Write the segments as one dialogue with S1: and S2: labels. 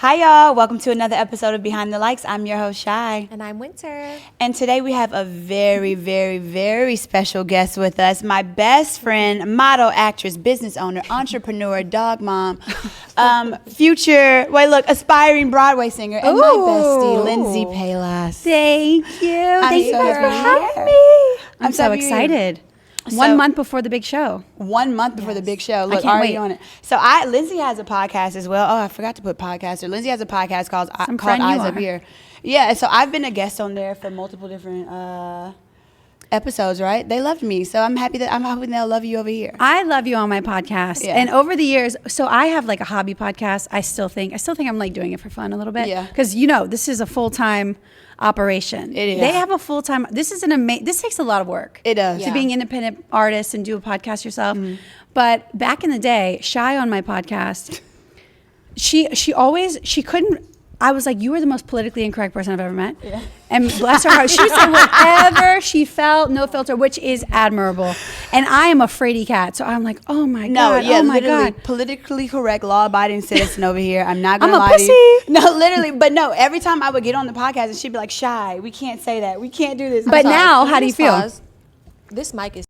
S1: Hi, y'all. Welcome to another episode of Behind the Likes. I'm your host, Shy.
S2: And I'm Winter.
S1: And today we have a very, very, very special guest with us. My best friend, model, actress, business owner, entrepreneur, dog mom, aspiring Broadway singer, and my bestie, Lindsey Pelas.
S3: Thank you. Thank you guys for having me. I'm so excited. 1 month before the big show.
S1: 1 month before the big show. Look,
S3: I can't
S1: already
S3: wait.
S1: on it. So Lindsey has a podcast as well. Oh, I forgot to put podcaster. Lindsey has a podcast called Eyes Up Here. Yeah, so I've been a guest on there for multiple different episodes, right? They loved me. So I'm hoping they'll love you over here.
S3: I love you on my podcast.
S1: Yeah.
S3: And over the years, so I have like a hobby podcast. I still think I'm like doing it for fun a little bit.
S1: Yeah.
S3: Because this is a full-time operation.
S1: It is.
S3: They have a full-time, this takes a lot of work.
S1: It does.
S3: To be an independent artist and do a podcast yourself. Mm-hmm. But back in the day, Shy on my podcast, she couldn't, I was like, you are the most politically incorrect person I've ever met. Yeah. And bless her heart, she would say whatever she felt, no filter, which is admirable. And I am a fraidy cat, so I'm like, oh my God, oh my God.
S1: Politically correct, law-abiding citizen over here. I'm not going to
S3: I'm a
S1: lie to you.
S3: pussy.
S1: No, literally. But no, every time I would get on the podcast and she'd be like, Shy, we can't say that. We can't do this.
S3: But now, how do you feel?
S2: Pause. This mic is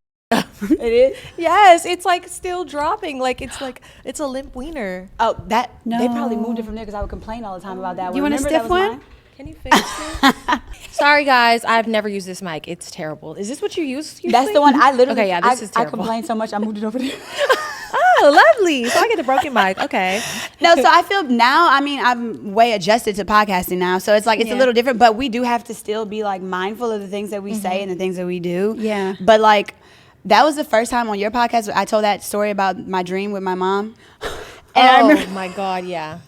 S1: It is?
S2: yes, it's like still dropping. Like it's a limp wiener.
S1: Oh, they
S3: No.
S1: probably moved it from there because I would complain all the time about that.
S3: You want a
S1: Remember, that
S3: stiff
S1: was
S3: one?
S1: mine?
S2: Can you fix it? Sorry guys, I've never used this mic. It's terrible. Is this what you use usually?
S1: That's the one I literally.
S2: Okay, yeah, this is
S1: I
S2: terrible.
S1: complained so much I moved it over there.
S2: Oh, lovely. So I get the broken mic. Okay.
S1: No, so I feel now, I'm way adjusted to podcasting now. So it's like, it's a little different, but we do have to still be like mindful of the things that we say and the things that we do.
S3: Yeah.
S1: But like, that was the first time on your podcast I told that story about my dream with my mom. And I remember,
S2: my God, yeah.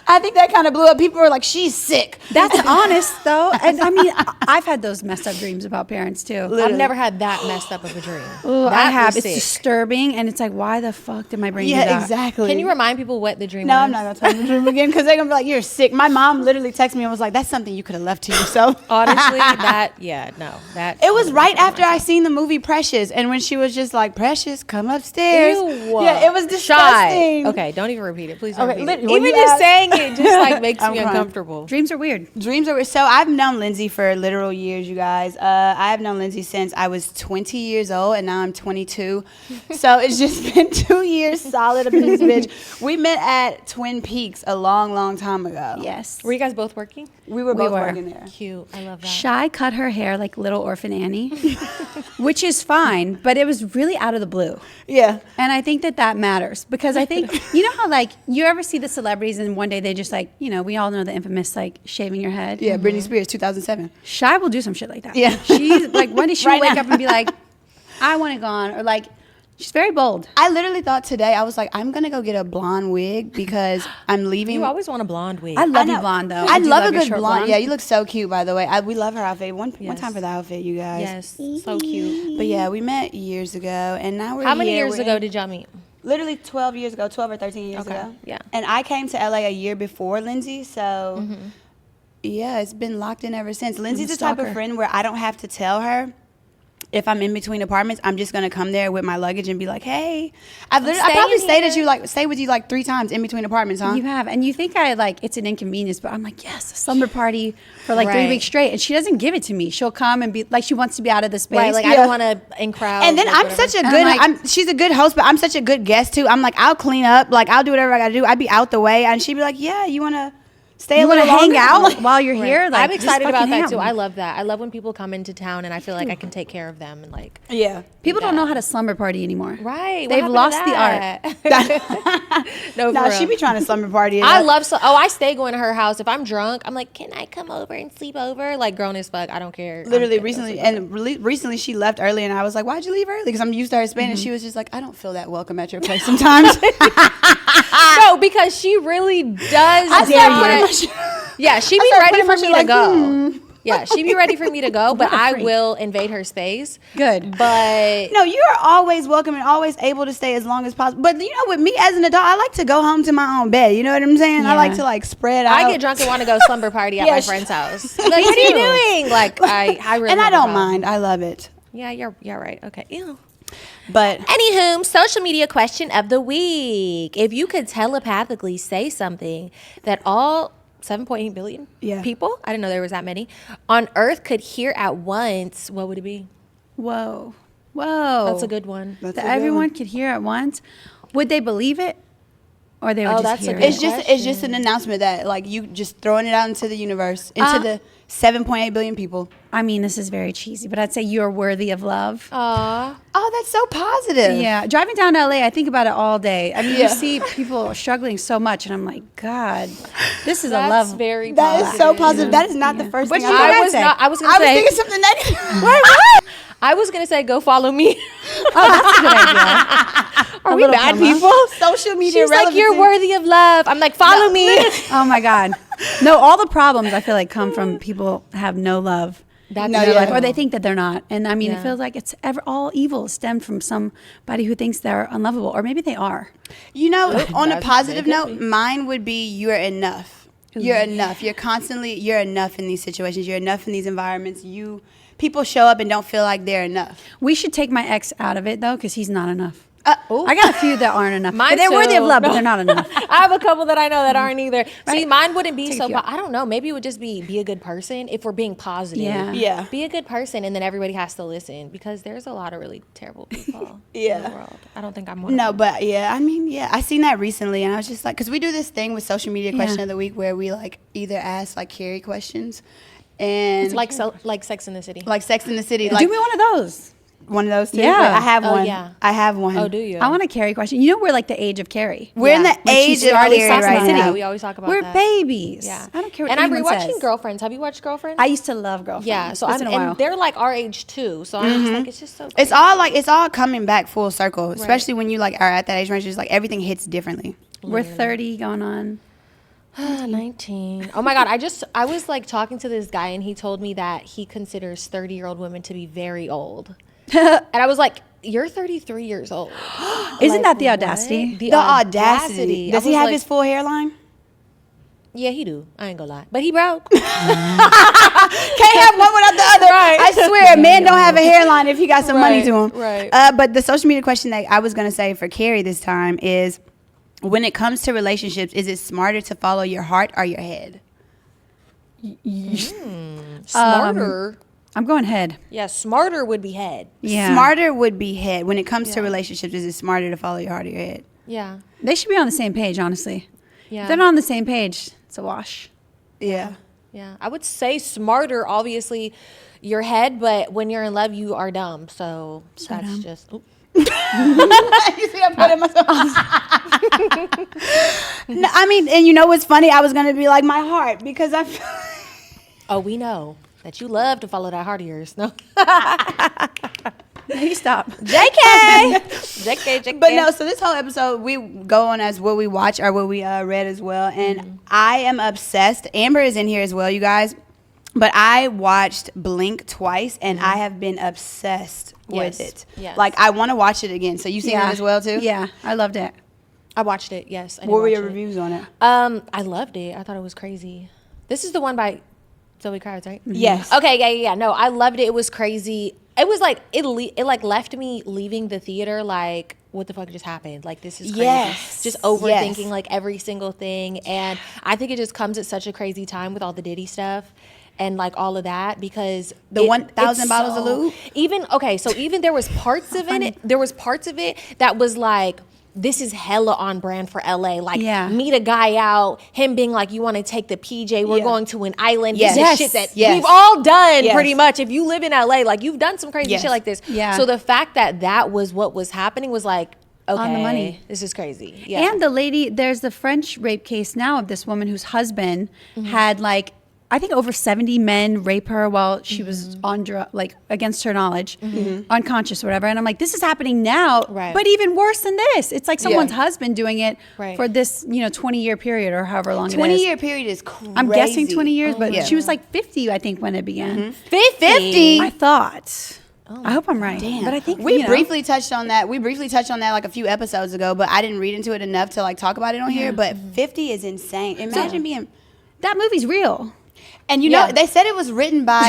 S1: I think that kind of blew up. People were like, she's sick.
S3: That's honest though. And I mean, I've had those messed up dreams about parents too.
S2: I've never had that messed up of a dream.
S3: Oh, I
S2: That
S3: have.
S2: was
S3: It's
S2: sick.
S3: disturbing, and it's like, why the fuck did my brain do that?
S1: Yeah, exactly.
S2: Can you remind people what the dream
S1: No,
S2: was?
S1: I'm not going to tell them the dream again because they're going to be like, you're sick. My mom literally texted me and was like, that's something you could have left to yourself.
S2: Honestly, that
S1: It was right after I seen the movie Precious, and when she was just like, Precious, come upstairs.
S2: Ew.
S1: Yeah, it was disgusting.
S2: Shy. Okay, don't even repeat it. Please don't
S1: Okay,
S2: repeat it.
S1: when
S2: Even
S1: you
S2: just
S1: ask-
S2: saying it just like makes
S1: I'm
S2: me
S1: crying.
S2: uncomfortable.
S3: Dreams are weird.
S1: Dreams are so. I've known Lindsey for literal years, you guys. I have known Lindsey since I was 20 years old, and now I'm 22. So it's just been 2 years solid up in this bitch. We met at Twin Peaks a long, long time ago.
S3: Yes.
S2: Were you guys both working?
S1: We were both
S3: were.
S1: working there.
S2: Cute. I love that.
S3: Shy cut her hair like Little Orphan Annie, which is fine, but it was really out of the blue.
S1: Yeah.
S3: And I think that matters because I think, you know how like, you ever see the celebrities and one day they just like, we all know the infamous like shaving your head.
S1: Yeah, Britney Spears, 2007.
S3: Shy will do some shit like that.
S1: Yeah.
S3: She's like, one day she'll
S1: Right
S3: wake
S1: now.
S3: up and be like, I want it gone. Or like, she's very bold.
S1: I literally thought today, I was like, I'm going to go get a blonde wig because I'm leaving.
S2: You always want a blonde wig.
S3: I love
S1: know.
S3: you blonde though.
S1: I
S3: do
S1: love a
S3: your
S1: good
S3: short
S1: blonde. Yeah, you look so cute, by the way. We love her outfit. One
S2: Yes.
S1: time for the outfit, you guys.
S2: Yes, so cute.
S1: But yeah, we met years ago, and now we're
S2: How many
S1: here.
S2: years ago did y'all meet?
S1: Literally 12 years ago, 12 or 13 years
S2: Okay,
S1: ago.
S2: yeah.
S1: And I came to LA a year before Lindsey, so yeah, it's been locked in ever since. Lindsey's the type of
S3: stalker.
S1: friend where I don't have to tell her if I'm in between apartments. I'm just gonna come there with my luggage and be like, "Hey," I probably stay with you like 3 times in between apartments, huh?
S3: You have, and you think it's an inconvenience, but I'm like, yes, a slumber party for like 3
S2: Right.
S3: weeks straight, and she doesn't give it to me. She'll come and be like, she wants to be out of the space.
S2: Right, like I don't want to in crowd.
S1: And then
S2: like,
S1: I'm
S2: whatever.
S1: such a
S3: And
S1: good,
S3: I'm like-
S1: she's a good host, but I'm such a good guest too. I'm like, I'll clean up, like I'll do whatever I gotta do. I'd be out the way, and she'd be like, "Yeah, you wanna stay
S3: you
S1: a
S3: want
S1: little
S3: to hang
S1: longer?"
S3: out while you're here. Like,
S2: I'm
S3: just
S2: excited about
S3: fucking hang
S2: that
S3: out
S2: too.
S3: with me.
S2: I love that. I love when people come into town and I feel like I can take care of them and like.
S1: Yeah.
S3: People don't know how to slumber party anymore.
S2: Right.
S3: They've lost the art.
S2: No,
S1: No,
S2: for
S1: she
S2: real.
S1: be trying to slumber party.
S2: I love I stay going to her house. If I'm drunk, I'm like, can I come over and sleep over? Like grown as fuck. I don't care. I'm
S1: Literally
S2: gonna go
S1: recently,
S2: sleep over.
S1: and recently she left early, and I was like, "Why'd you leave early?" Because I'm used to her Spanish. She was just like, "I don't feel that welcome at your place sometimes."
S2: No, because she really does.
S1: I
S2: dare
S1: start
S2: you.
S1: putting my
S2: Yeah, she
S1: I
S2: be
S1: start
S2: ready
S1: putting
S2: for
S1: my
S2: me
S1: shit
S2: to
S1: like,
S2: go. Yeah, she be ready for me to go, but
S3: What a
S2: I
S3: freak.
S2: will invade her space.
S3: Good.
S2: But
S1: No, you are always welcome and always able to stay as long as possible. But you know, with me as an adult, I like to go home to my own bed. You know what I'm saying? I like
S3: Yeah.
S1: to like spread out.
S2: I get drunk and want to go slumber party at
S1: Yeah,
S2: my
S1: she-
S2: friend's house. Like, what are you doing? Like, I really
S1: and I
S2: have a
S1: don't
S2: problem.
S1: mind. I love it.
S2: Yeah, you're right. Okay. Ew.
S1: But
S2: Anywho, social media question of the week. If you could telepathically say something that all 7.8 billion people, I didn't know there was that many, on Earth could hear at once, what would it be?
S3: Whoa.
S2: That's a good one.
S3: That everyone could hear at once. Would they believe it? Or they would just hear it?
S1: It's just an announcement that like you just throwing it out into the universe, into the 7.8 billion people.
S3: I mean, this is very cheesy, but I'd say you're worthy of love.
S2: Aw.
S1: Oh, that's so positive.
S3: Yeah, driving down to LA, I think about it all day. I mean, you see people struggling so much, and I'm like, God, this is a love.
S2: Very
S1: That
S2: positive.
S1: is so positive. That is not the first thing
S2: I was going to say.
S1: thinking something negative.
S2: I was going to say, go follow me.
S3: Oh, that's a good idea.
S2: Are we bad people?
S1: Social media
S2: She's like, you're worthy of love. I'm like, follow me.
S3: Oh my God. No, all the problems I feel like come from people have no love
S2: That's
S3: in their
S2: no,
S3: life,
S2: yeah.
S3: or they think that they're not. And I mean,
S2: Yeah.
S3: it feels like it's all evil stemmed from somebody who thinks they're unlovable, or maybe they are.
S1: You know, on a
S2: That's-
S1: positive
S2: they
S1: note,
S2: could be.
S1: mine would be you're enough. You're enough. You're enough in these situations. You're enough in these environments. People show up and don't feel like they're enough.
S3: We should take my ex out of it though, because he's not enough.
S1: Oh.
S3: I got a few that aren't enough.
S2: Mine
S3: They're worthy of
S2: too.
S3: love, but
S2: No.
S3: they're not enough.
S2: I have a couple that I know that aren't either. See,
S3: Right.
S2: mine wouldn't be
S3: Take a
S2: so.
S3: few out.
S2: I don't know. Maybe it would just be a good person if we're being positive.
S3: Yeah.
S1: Yeah.
S2: Be a good person, and then everybody has to listen because there's a lot of really terrible people in
S1: Yeah.
S2: the world. I don't think I'm one.
S1: No,
S2: of them.
S1: but I seen that recently, and I was just like, because we do this thing with social media question of the week where we like either ask like Carrie questions, and
S2: It's like Sex in the City.
S1: like Sex in the City,
S3: Do
S1: like
S3: me one of those.
S1: one of those two.
S3: Yeah.
S1: I have
S2: Oh,
S1: one.
S2: yeah.
S1: I have one.
S2: Oh, do you?
S3: I want a Carrie question. You know, we're like the age of Carrie.
S1: We're in the
S3: When she
S1: age of
S3: started
S1: Carrie
S3: Sex and
S1: right
S3: the City.
S1: now.
S2: We always talk about
S3: We're
S2: that.
S3: babies.
S2: Yeah.
S3: I don't care what
S2: And I'm
S3: anyone
S2: rewatching
S3: says.
S2: Girlfriends. Have you watched Girlfriends?
S3: I used to love Girlfriends.
S2: Yeah. So
S3: It's been a while.
S2: and they're like our age too. So I'm just like, it's just so.
S1: It's all coming back full circle, especially when you like are at that age range. It's like everything hits differently.
S3: We're 30 going on.
S2: 19. Oh my God. I was like talking to this guy and he told me that he considers 30-year-old women to be very old. And I was like, you're 33 years old.
S3: Isn't
S2: Like,
S3: that the
S2: what?
S3: audacity?
S1: The audacity.
S2: I
S1: Does he
S2: was
S1: have
S2: like,
S1: his full hairline?
S2: Yeah, he do. I ain't gonna lie. But he broke.
S1: Can't have one without the other.
S2: Right.
S1: I swear, men don't have a hairline if he got some money
S2: Right,
S1: to him.
S2: right.
S1: But the social media question that I was going to say for Carrie this time is, when it comes to relationships, is it smarter to follow your heart or your head?
S2: Smarter.
S3: I'm going head.
S2: Yeah, smarter would be head.
S3: Yeah.
S1: Smarter would be head. When it comes to relationships, is it smarter to follow your heart or your head?
S2: Yeah.
S3: They should be on the same page, honestly.
S2: Yeah.
S3: If they're not on the same page, it's a wash.
S1: Yeah.
S2: Yeah. I would say smarter, obviously, your head, but when you're in love, you are dumb. So that's
S3: dumb.
S2: just. Oop.
S1: You see, I'm putting myself. No, I mean, and you know what's funny? I was going to be like my heart because I feel
S2: Oh, we know that you love to follow that heart of yours. No.
S3: You stop.
S2: JK. JK.
S1: But no, so this whole episode, we go on as what we watch or what we read as well. And I am obsessed. Amber is in here as well, you guys. But I watched Blink twice, and I have been obsessed with
S2: Yes,
S1: it.
S2: yes.
S1: Like, I want to watch it again. So you seen it as well, too?
S3: Yeah, I loved it.
S2: I watched it. Yes. I did
S1: What were
S2: watch
S1: your
S2: it.
S1: reviews on it?
S2: I loved it. I thought it was crazy. This is the one by Zoe Kravitz, right?
S1: Yes.
S2: Okay. Yeah. No, I loved it. It was crazy. It was like it like left me leaving the theater like, what the fuck just happened? Like, this is crazy.
S1: Yes.
S2: Just overthinking
S1: Yes.
S2: like every single thing. And I think it just comes at such a crazy time with all the Diddy stuff and like all of that, because
S1: The 1,000 bottles of lube?
S2: Even there was parts of it. There was parts of it that was like, this is hella on brand for LA. Like,
S3: Yeah.
S2: meet a guy out, him being like, you want to take the PJ, we're
S1: Yeah.
S2: going to an island.
S1: Yes.
S2: This
S1: Yes.
S2: is shit that
S1: Yes.
S2: we've all done
S1: Yes.
S2: pretty much. If you live in LA, like, you've done some crazy
S1: Yes.
S2: shit like this.
S3: Yeah.
S2: So the fact that that was what was happening was like, okay,
S3: On the money.
S2: this is crazy. Yeah.
S3: And the lady, there's the French rape case now of this woman whose husband had like, I think over 70 men rape her while she was on like against her knowledge, unconscious or whatever. And I'm like, this is happening now,
S2: Right.
S3: but even worse than this. It's like someone's
S1: Yeah.
S3: husband doing it
S2: Right.
S3: for this, 20-year period or however long it is.
S1: 20-year period is crazy.
S3: I'm guessing 20 years, but
S1: Yeah.
S3: she was like 50, I think, when it began.
S1: 50.
S3: I thought. I hope I'm right.
S1: Damn.
S3: But I think
S1: we briefly touched on that. We briefly touched on that like a few episodes ago, but I didn't read into it enough to like talk about it on here. But 50 is insane. Imagine being.
S3: that movie's real.
S1: And you know, they said it was written by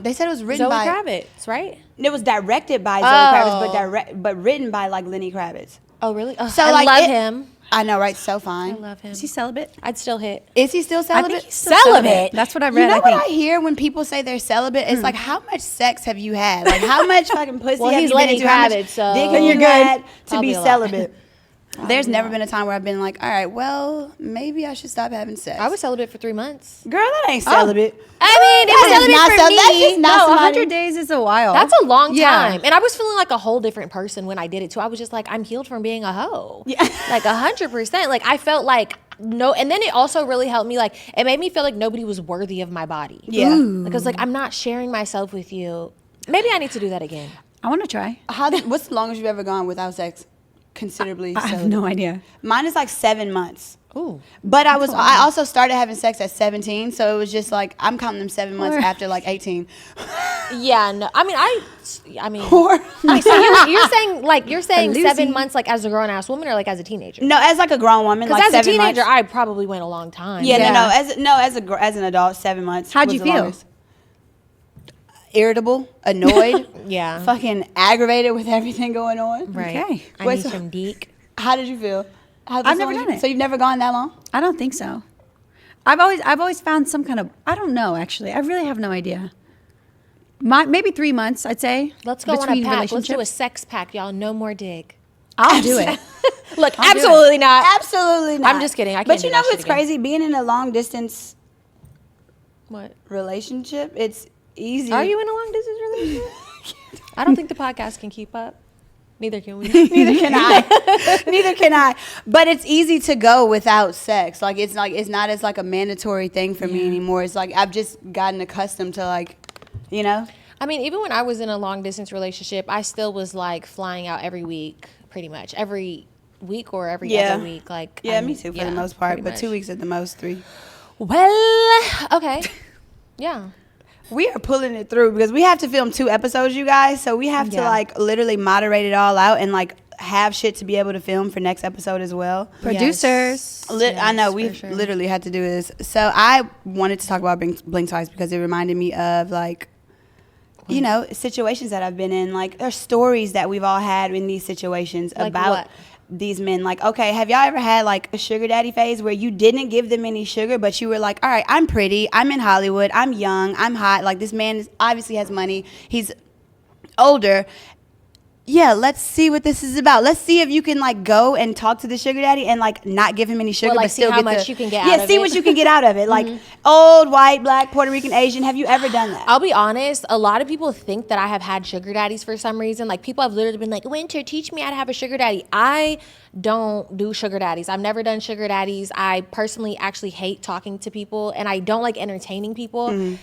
S2: Zoe Kravitz, right?
S1: It was directed by Zoe Kravitz, but written by like Lenny Kravitz.
S2: Oh, really? Oh,
S1: So
S2: I
S1: like
S2: love him.
S1: I know, right? So fine.
S2: I love him.
S3: Is he celibate?
S2: I'd still hit.
S1: Is he still celibate?
S3: I think he's still celibate. That's what I read.
S1: You know what I hear when people say they're celibate? It's like, how much sex have you had? Like, how much fucking pussy have
S2: he's
S1: you been
S2: Lenny
S1: into? How much
S2: Kravitz, so
S1: dick have
S2: you're
S1: you
S2: good.
S1: had to
S2: Probably
S1: be
S2: a lot.
S1: celibate? There's never been a time where I've been like, all right, well, maybe I should stop having sex.
S2: I was celibate for 3 months.
S1: Girl, that ain't celibate.
S2: I mean, it was celibate for me.
S1: That's just not
S3: No,
S1: somebody.
S3: 100 days is a while.
S2: That's a long time. And I was feeling like a whole different person when I did it too. I was just like, I'm healed from being a hoe.
S1: Yeah.
S2: Like 100%. Like I felt like no, and then it also really helped me. Like it made me feel like nobody was worthy of my body.
S1: Yeah.
S2: Like I was like, I'm not sharing myself with you. Maybe I need to do that again.
S3: I want to try.
S1: What's the longest you've ever gone without sex? Considerably.
S3: I have
S1: celibate.
S3: no idea.
S1: Mine is like 7 months.
S2: Ooh.
S1: But I also started having sex at 17, so it was just like I'm counting them 7 months after like 18.
S2: Yeah, no. I mean,
S1: Or
S2: so you're saying
S3: Lucy.
S2: 7 months like as a grown ass woman or like as a teenager?
S1: no, as like a grown woman,
S2: Because
S1: like
S2: as a
S1: 7
S2: teenager,
S1: months.
S2: I probably went a long time.
S1: Yeah,
S3: Yeah.
S1: no, as an adult, 7 months.
S3: How'd
S1: was
S3: you
S1: the
S3: feel?
S1: longest. Irritable, annoyed,
S2: Yeah.
S1: fucking aggravated with everything going on.
S2: Right.
S3: Okay.
S2: I
S1: Wait,
S2: need
S1: so-
S2: some deek.
S1: How did you feel?
S3: I've never done it.
S1: So you've never gone that long?
S3: I don't think so. I've always found some kind of, I don't know actually. I really have no idea. Maybe 3 months, I'd say.
S2: Let's go on a
S3: between
S2: pack. Let's do a
S3: relationships.
S2: sex pack, y'all. No more dig.
S3: I'll do it.
S2: Look,
S3: I'll do
S2: absolutely not.
S1: Absolutely not.
S2: I'm just kidding. I can't
S1: But
S2: do
S1: you know
S2: that shit
S1: what's
S2: again.
S1: crazy? Being in a long distance
S2: What?
S1: relationship, it's easy.
S2: Are you in a long distance relationship? I don't think the podcast can keep up. Neither can we.
S1: Neither can I. Neither can I. But it's easy to go without sex. Like it's not as like a mandatory thing for me anymore. It's like I've just gotten accustomed to like, you know.
S2: I mean, even when I was in a long distance relationship, I still was like flying out every week, pretty much every week or every other week. Like
S1: Yeah, me too for the most part.
S2: pretty
S1: But
S2: much.
S1: 2 weeks at the most, 3.
S2: Well, okay, yeah.
S1: We are pulling it through because we have to film 2 episodes, you guys. So we have to like literally moderate it all out and like have shit to be able to film for next episode as well.
S3: Producers.
S1: I know we
S2: for sure.
S1: literally had to do this. So I wanted to talk about Blink Twice because it reminded me of like, you know, situations that I've been in. Like there's stories that we've all had in these situations
S2: Like
S1: about
S2: what?
S1: these men. Like, okay, have y'all ever had like a sugar daddy phase where you didn't give them any sugar, but you were like, all right, I'm pretty, I'm in Hollywood, I'm young, I'm hot. Like this man obviously has money. He's older. Yeah, let's see what this is about. Let's see if you can like go and talk to the sugar daddy and like not give him any sugar,
S2: Well, like,
S1: but
S2: see
S1: still
S2: how
S1: get
S2: much
S1: the,
S2: you can get
S1: yeah,
S2: out of
S1: see
S2: it.
S1: what you can get out of it. Like old, white, black, Puerto Rican, Asian. Have you ever done that?
S2: I'll be honest, a lot of people think that I have had sugar daddies for some reason. Like people have literally been like, Winter, teach me how to have a sugar daddy. I don't do sugar daddies. I've never done sugar daddies. I personally actually hate talking to people and I don't like entertaining people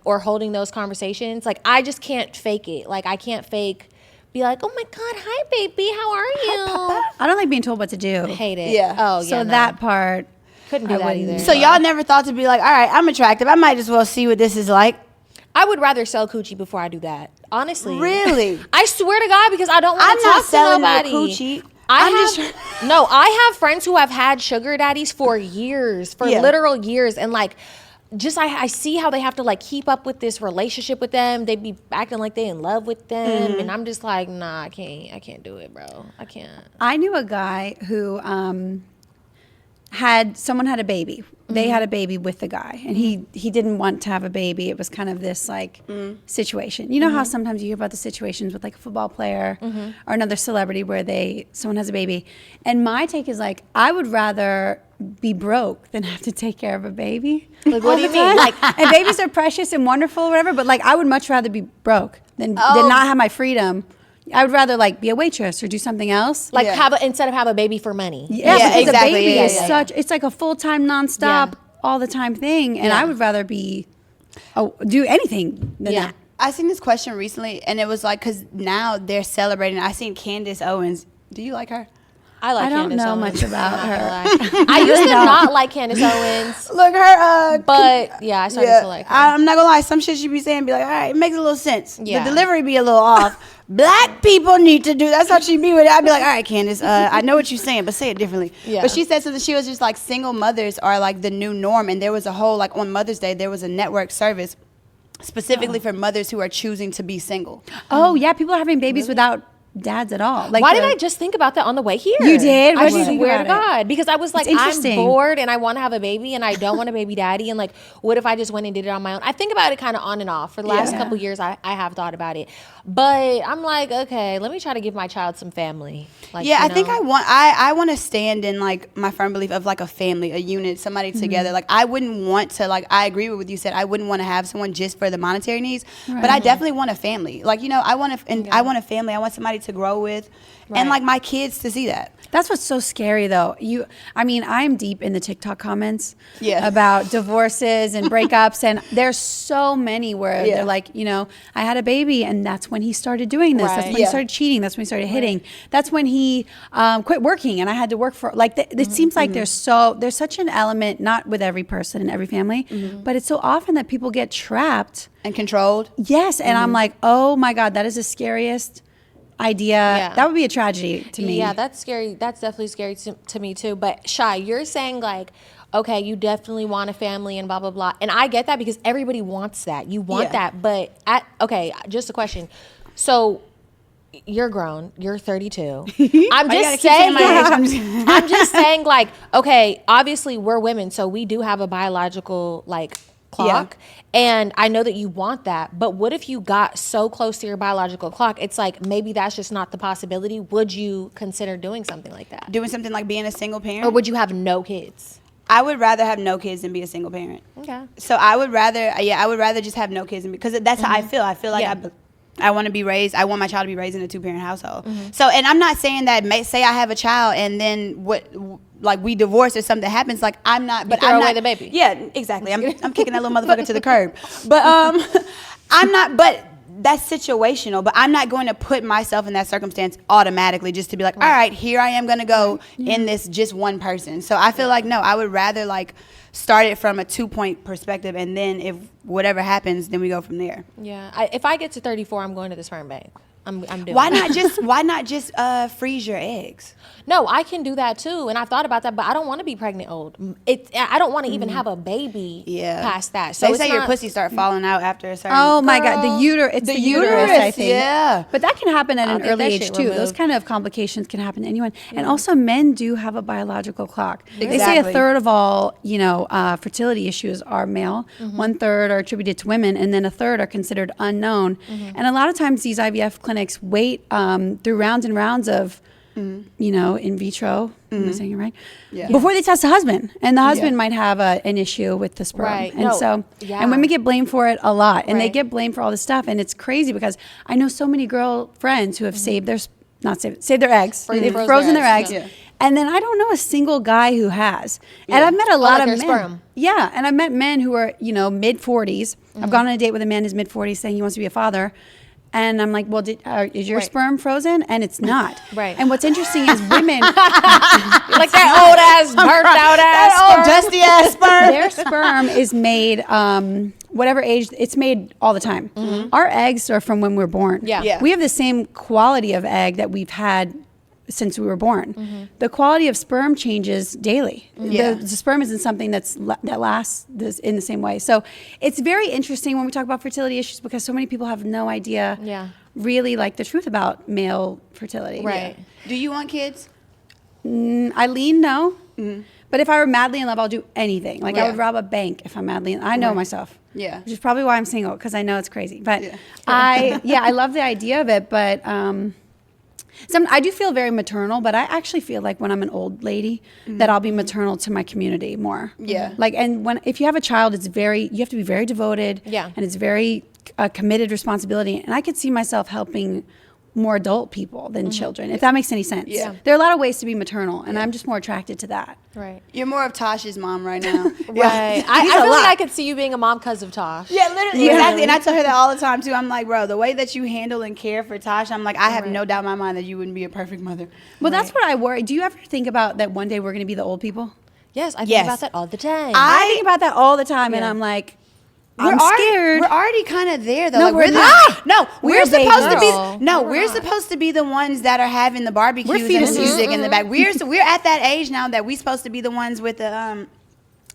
S2: or holding those conversations. Like I just can't fake it. Like I can't fake be like, oh my God, hi baby, how are you?
S3: I don't like being told what to do.
S2: Hate it.
S1: Yeah.
S2: Oh yeah.
S3: So
S2: no.
S3: that part,
S2: couldn't do
S3: I
S2: that
S3: wouldn't.
S2: either.
S1: So y'all never thought to be like, all right, I'm attractive. I might as well see what this is like.
S2: I would rather sell coochie before I do that. Honestly.
S1: Really?
S2: I swear to God, because I don't want
S1: I'm
S2: to
S1: not
S2: talk to
S1: selling the
S2: nobody.
S1: coochie.
S2: I have friends who have had sugar daddies for years, for
S1: Yeah.
S2: literal years, and like, just I see how they have to like keep up with this relationship with them. They be acting like they in love with them, and I'm just like, nah, I can't do it, bro. I can't.
S3: I knew a guy who had a baby. They had a baby with the guy, and he didn't want to have a baby. It was kind of this like situation. You know how sometimes you hear about the situations with like a football player or another celebrity where someone has a baby. And my take is like, I would rather be broke than have to take care of a baby.
S2: Like, what do you mean?
S3: Like, and babies are precious and wonderful, or whatever. But like, I would much rather be broke than not have my freedom. I would rather like be a waitress or do something else.
S2: Like instead of have a baby for money.
S3: Yeah,
S1: Yeah,
S3: because
S1: exactly.
S3: a baby
S1: Yeah,
S3: is
S1: yeah,
S3: such, it's like a full-time, nonstop, all the time thing. And I would rather do anything than that.
S1: I seen this question recently, and it was like, because now they're celebrating. I seen Candace Owens. Do you like her?
S2: I
S3: don't
S2: Candace
S3: know
S2: Owens.
S3: much about
S2: I'm not
S3: her.
S2: gonna lie. I used to not like Candace Owens,
S1: Look, her.
S2: but yeah, I started to like her.
S1: I'm not gonna lie. Some shit she be saying be like, all right, it makes a little sense.
S2: Yeah.
S1: The delivery be a little off, Black people need to do. That's how she be with it. I'd be like, all right, Candace, I know what you're saying, but say it differently. Yeah. But she said something. She was just like, single mothers are like the new norm, and there was a whole like on Mother's Day there was a network service specifically for mothers who are choosing to be single.
S3: Oh yeah, people are having babies without dads at all.
S2: Like, why did I just think about that on the way here?
S3: You did?
S2: I swear to God. Because I was like, I'm
S3: interesting.
S2: bored and I want to have a baby and I don't want a baby daddy. And like, what if I just went and did it on my own? I think about it kind of on and off. For the last couple years, I have thought about it. But I'm like, okay, let me try to give my child some family. Like,
S1: I think I want to stand in like my firm belief of like a family, a unit, somebody together. Like I wouldn't want to, like, I agree with what you said. I wouldn't want to have someone just for the monetary needs, but I definitely want a family. Like, you know, I want a family. I want somebody to grow with. And like my kids to see that.
S3: That's what's so scary though. I'm deep in the TikTok comments about divorces and breakups, and there's so many where they're like, you know, I had a baby and that's when he started doing this. That's when he started cheating. That's when he started hitting. That's when he quit working and I had to work for, like, it seems like there's such an element, not with every person in every family, but it's so often that people get trapped.
S1: And controlled.
S3: Yes. And I'm like, oh my God, that is the scariest idea. That would be a tragedy to me.
S2: Yeah, that's scary. That's definitely scary to me too. But Shy, you're saying like, okay, you definitely want a family and blah blah blah, and I get that because everybody wants that. You want that, but just a question. So you're grown. You're 32. I'm just saying. I'm just saying, like, okay, obviously we're women, so we do have a biological like clock, and I know that you want that, but what if you got so close to your biological clock, it's like maybe that's just not the possibility? Would you consider doing something like that?
S1: Doing something like being a single parent?
S2: Or would you have no kids?
S1: I would rather have no kids than be a single parent.
S2: Okay.
S1: So I would rather just have no kids, because that's how I feel. I feel like I want to be raised. I want my child to be raised in a 2-parent household. So, and I'm not saying that. Say I have a child and then like we divorce or something happens. Like I'm not. But
S2: you throw
S1: I'm
S2: away
S1: not
S2: the baby.
S1: Yeah, exactly. I'm kicking that little motherfucker to the curb. But I'm not. But that's situational. But I'm not going to put myself in that circumstance automatically just to be like, all right, here I am going to go in this just one person. So I feel like no. I would rather like start it from a 2-point perspective, and then if whatever happens, then we go from there.
S2: Yeah. If I get to 34, I'm going to the sperm bank. I'm doing.
S1: Why not just freeze your eggs?
S2: No, I can do that too, and I've thought about that, but I don't want to be pregnant old. I don't want to even have a baby past that. So
S1: they say your pussy start falling out after a certain.
S3: Oh my God, the uterus. It's the uterus, I think.
S1: Yeah,
S3: but that can happen at an early age too. Those kind of complications can happen to anyone, and also men do have a biological clock. Exactly. They say a third of all, fertility issues are male. 1/3 are attributed to women, and then a third are considered unknown. And a lot of times these IVF clinics wait through rounds and rounds of in vitro, am I saying it right? Yeah. Before they test the husband. And the husband might have an issue with the sperm.
S2: Right.
S3: And and women get blamed for it a lot. And they get blamed for all this stuff. And it's crazy because I know so many girlfriends who have saved their eggs. They've frozen their eggs. Yeah. And then I don't know a single guy who has. Yeah. And I've met a lot of men. Sperm. Yeah. And I've met men who are, mid-40s. I've gone on a date with a man who's mid-40s saying he wants to be a father. And I'm like, well, is your sperm frozen? And it's not. Right. And what's interesting is women.
S2: Like that old ass, burnt out ass,
S1: that old dusty ass sperm.
S3: Their sperm is made, whatever age, it's made all the time. Our eggs are from when we're born. Yeah. We have the same quality of egg that we've had since we were born. The quality of sperm changes daily. The sperm isn't something that lasts in the same way. So it's very interesting when we talk about fertility issues because so many people have no idea really like the truth about male fertility.
S2: Right.
S1: Do you want kids?
S3: I lean no. But if I were madly in love, I'll do anything. Like I would rob a bank if I'm madly in love. I know myself. Yeah. Which is probably why I'm single, because I know it's crazy. But I love the idea of it, but I do feel very maternal, but I actually feel like when I'm an old lady that I'll be maternal to my community more. Yeah. Like, and if you have a child, you have to be very devoted. Yeah. And it's very committed responsibility. And I could see myself helping more adult people than children, if that makes any sense. Yeah. There are a lot of ways to be maternal, and I'm just more attracted to that.
S2: Right.
S1: You're more of Tosh's mom right now.
S2: Right. I feel like I could see you being a mom because of Tosh.
S1: Yeah, literally. Exactly. And I tell her that all the time, too. I'm like, bro, the way that you handle and care for Tosh, I'm like, I have no doubt in my mind that you wouldn't be a perfect mother.
S3: Well, that's what I worry. Do you ever think about that one day we're going to be the old people?
S2: Yes, I think about that all the time.
S3: I think about that all the time, and I'm like, I'm scared.
S1: We're already kind of there, though.
S3: No,
S1: like,
S3: we're not.
S1: No, we're supposed to be. No,
S2: No,
S1: we're supposed to be the ones that are having the barbecues and the
S3: fetuses.
S1: music in the back. We're at that age now that we're supposed to be the ones with the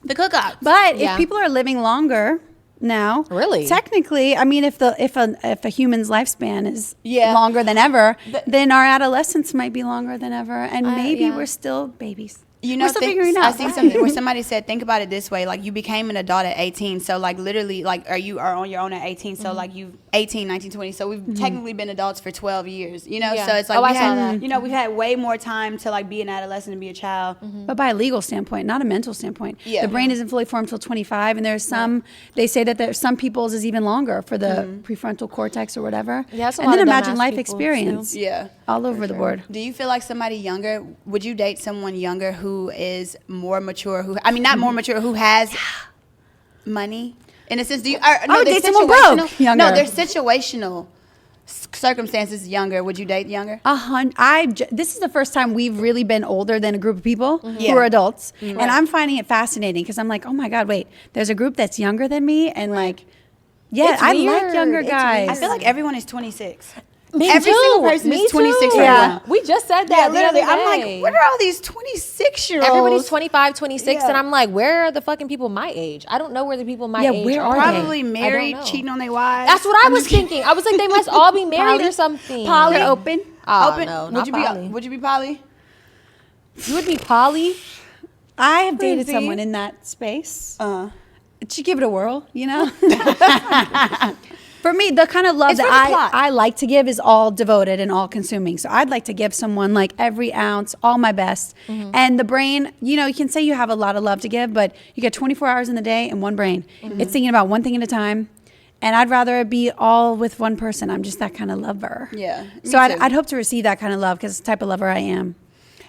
S1: cookouts.
S3: But
S2: Yeah.
S3: if people are living longer now,
S2: Really?
S3: technically, I mean, if a human's lifespan is
S1: Yeah.
S3: longer than ever, then our adolescence might be longer than ever, and maybe
S2: yeah.
S3: we're still babies.
S1: You know,
S3: we're still figuring it out.
S1: I seen something where somebody said, think about it this way. Like, you became an adult at 18. So, like, literally, like, you are on your own at 18. So, like, you 18, 19, 20. So, we've technically been adults for 12 years, you know?
S2: Yeah.
S1: So, it's like,
S2: I saw that.
S1: you know, we've had way more time to, like, be an adolescent and be a child.
S3: But by a legal standpoint, not a mental standpoint.
S1: Yeah.
S3: The brain isn't fully formed until 25, and there's some, they say that there's some people's is even longer for the prefrontal cortex or whatever.
S2: Yeah, that's a
S3: and
S2: lot
S3: then
S2: of
S3: imagine
S2: dumbass
S3: life
S2: people,
S3: experience.
S1: Yeah.
S3: All over the board.
S1: Do you feel like somebody younger, would you date someone younger who is more mature, not more mature, who has money? In a sense,
S3: I would date someone broke, younger.
S1: No, they're situational circumstances younger. Would you date younger?
S3: This is the first time we've really been older than a group of people who are adults, and I'm finding it fascinating because I'm like, oh my god, wait, there's a group that's younger than me, and like, yeah,
S2: It's
S3: I
S2: weird.
S3: like younger
S2: It's
S3: guys.
S1: I feel like everyone is 26.
S2: Me
S1: Every
S2: too.
S1: single person
S2: Me
S1: is 26
S2: too.
S1: right
S3: Yeah.
S1: now.
S2: We just said that.
S1: Yeah,
S2: the
S1: literally.
S2: other
S1: I'm like,
S2: day.
S1: what are all these 26-year-olds?
S2: Everybody's 25, 26,
S1: Yeah.
S2: and I'm like, where are the fucking people my age? I don't know where the people my age
S3: where
S2: are.
S3: are they?
S1: Probably married,
S2: know.
S1: cheating on their wives.
S2: That's what I was thinking. I was like, they must all be married or something.
S1: Poly?
S3: They're open.
S2: Oh,
S1: Open?
S2: no,
S1: would
S2: not
S1: you
S2: poly.
S1: would you be poly?
S2: You would be poly?
S3: I have dated
S1: Lindsey.
S3: someone in that space. Should give it a whirl, you know? For me, the kind of love
S1: It's
S3: that
S1: for the plot.
S3: I like to give is all devoted and all consuming. So I'd like to give someone like every ounce, all my best. And the brain, you know, you can say you have a lot of love to give, but you get 24 hours in the day and one brain. It's thinking about one thing at a time. And I'd rather it be all with one person. I'm just that kind of lover.
S1: Yeah,
S3: So
S1: me too.
S3: I'd hope to receive that kind of love because it's the type of lover I am.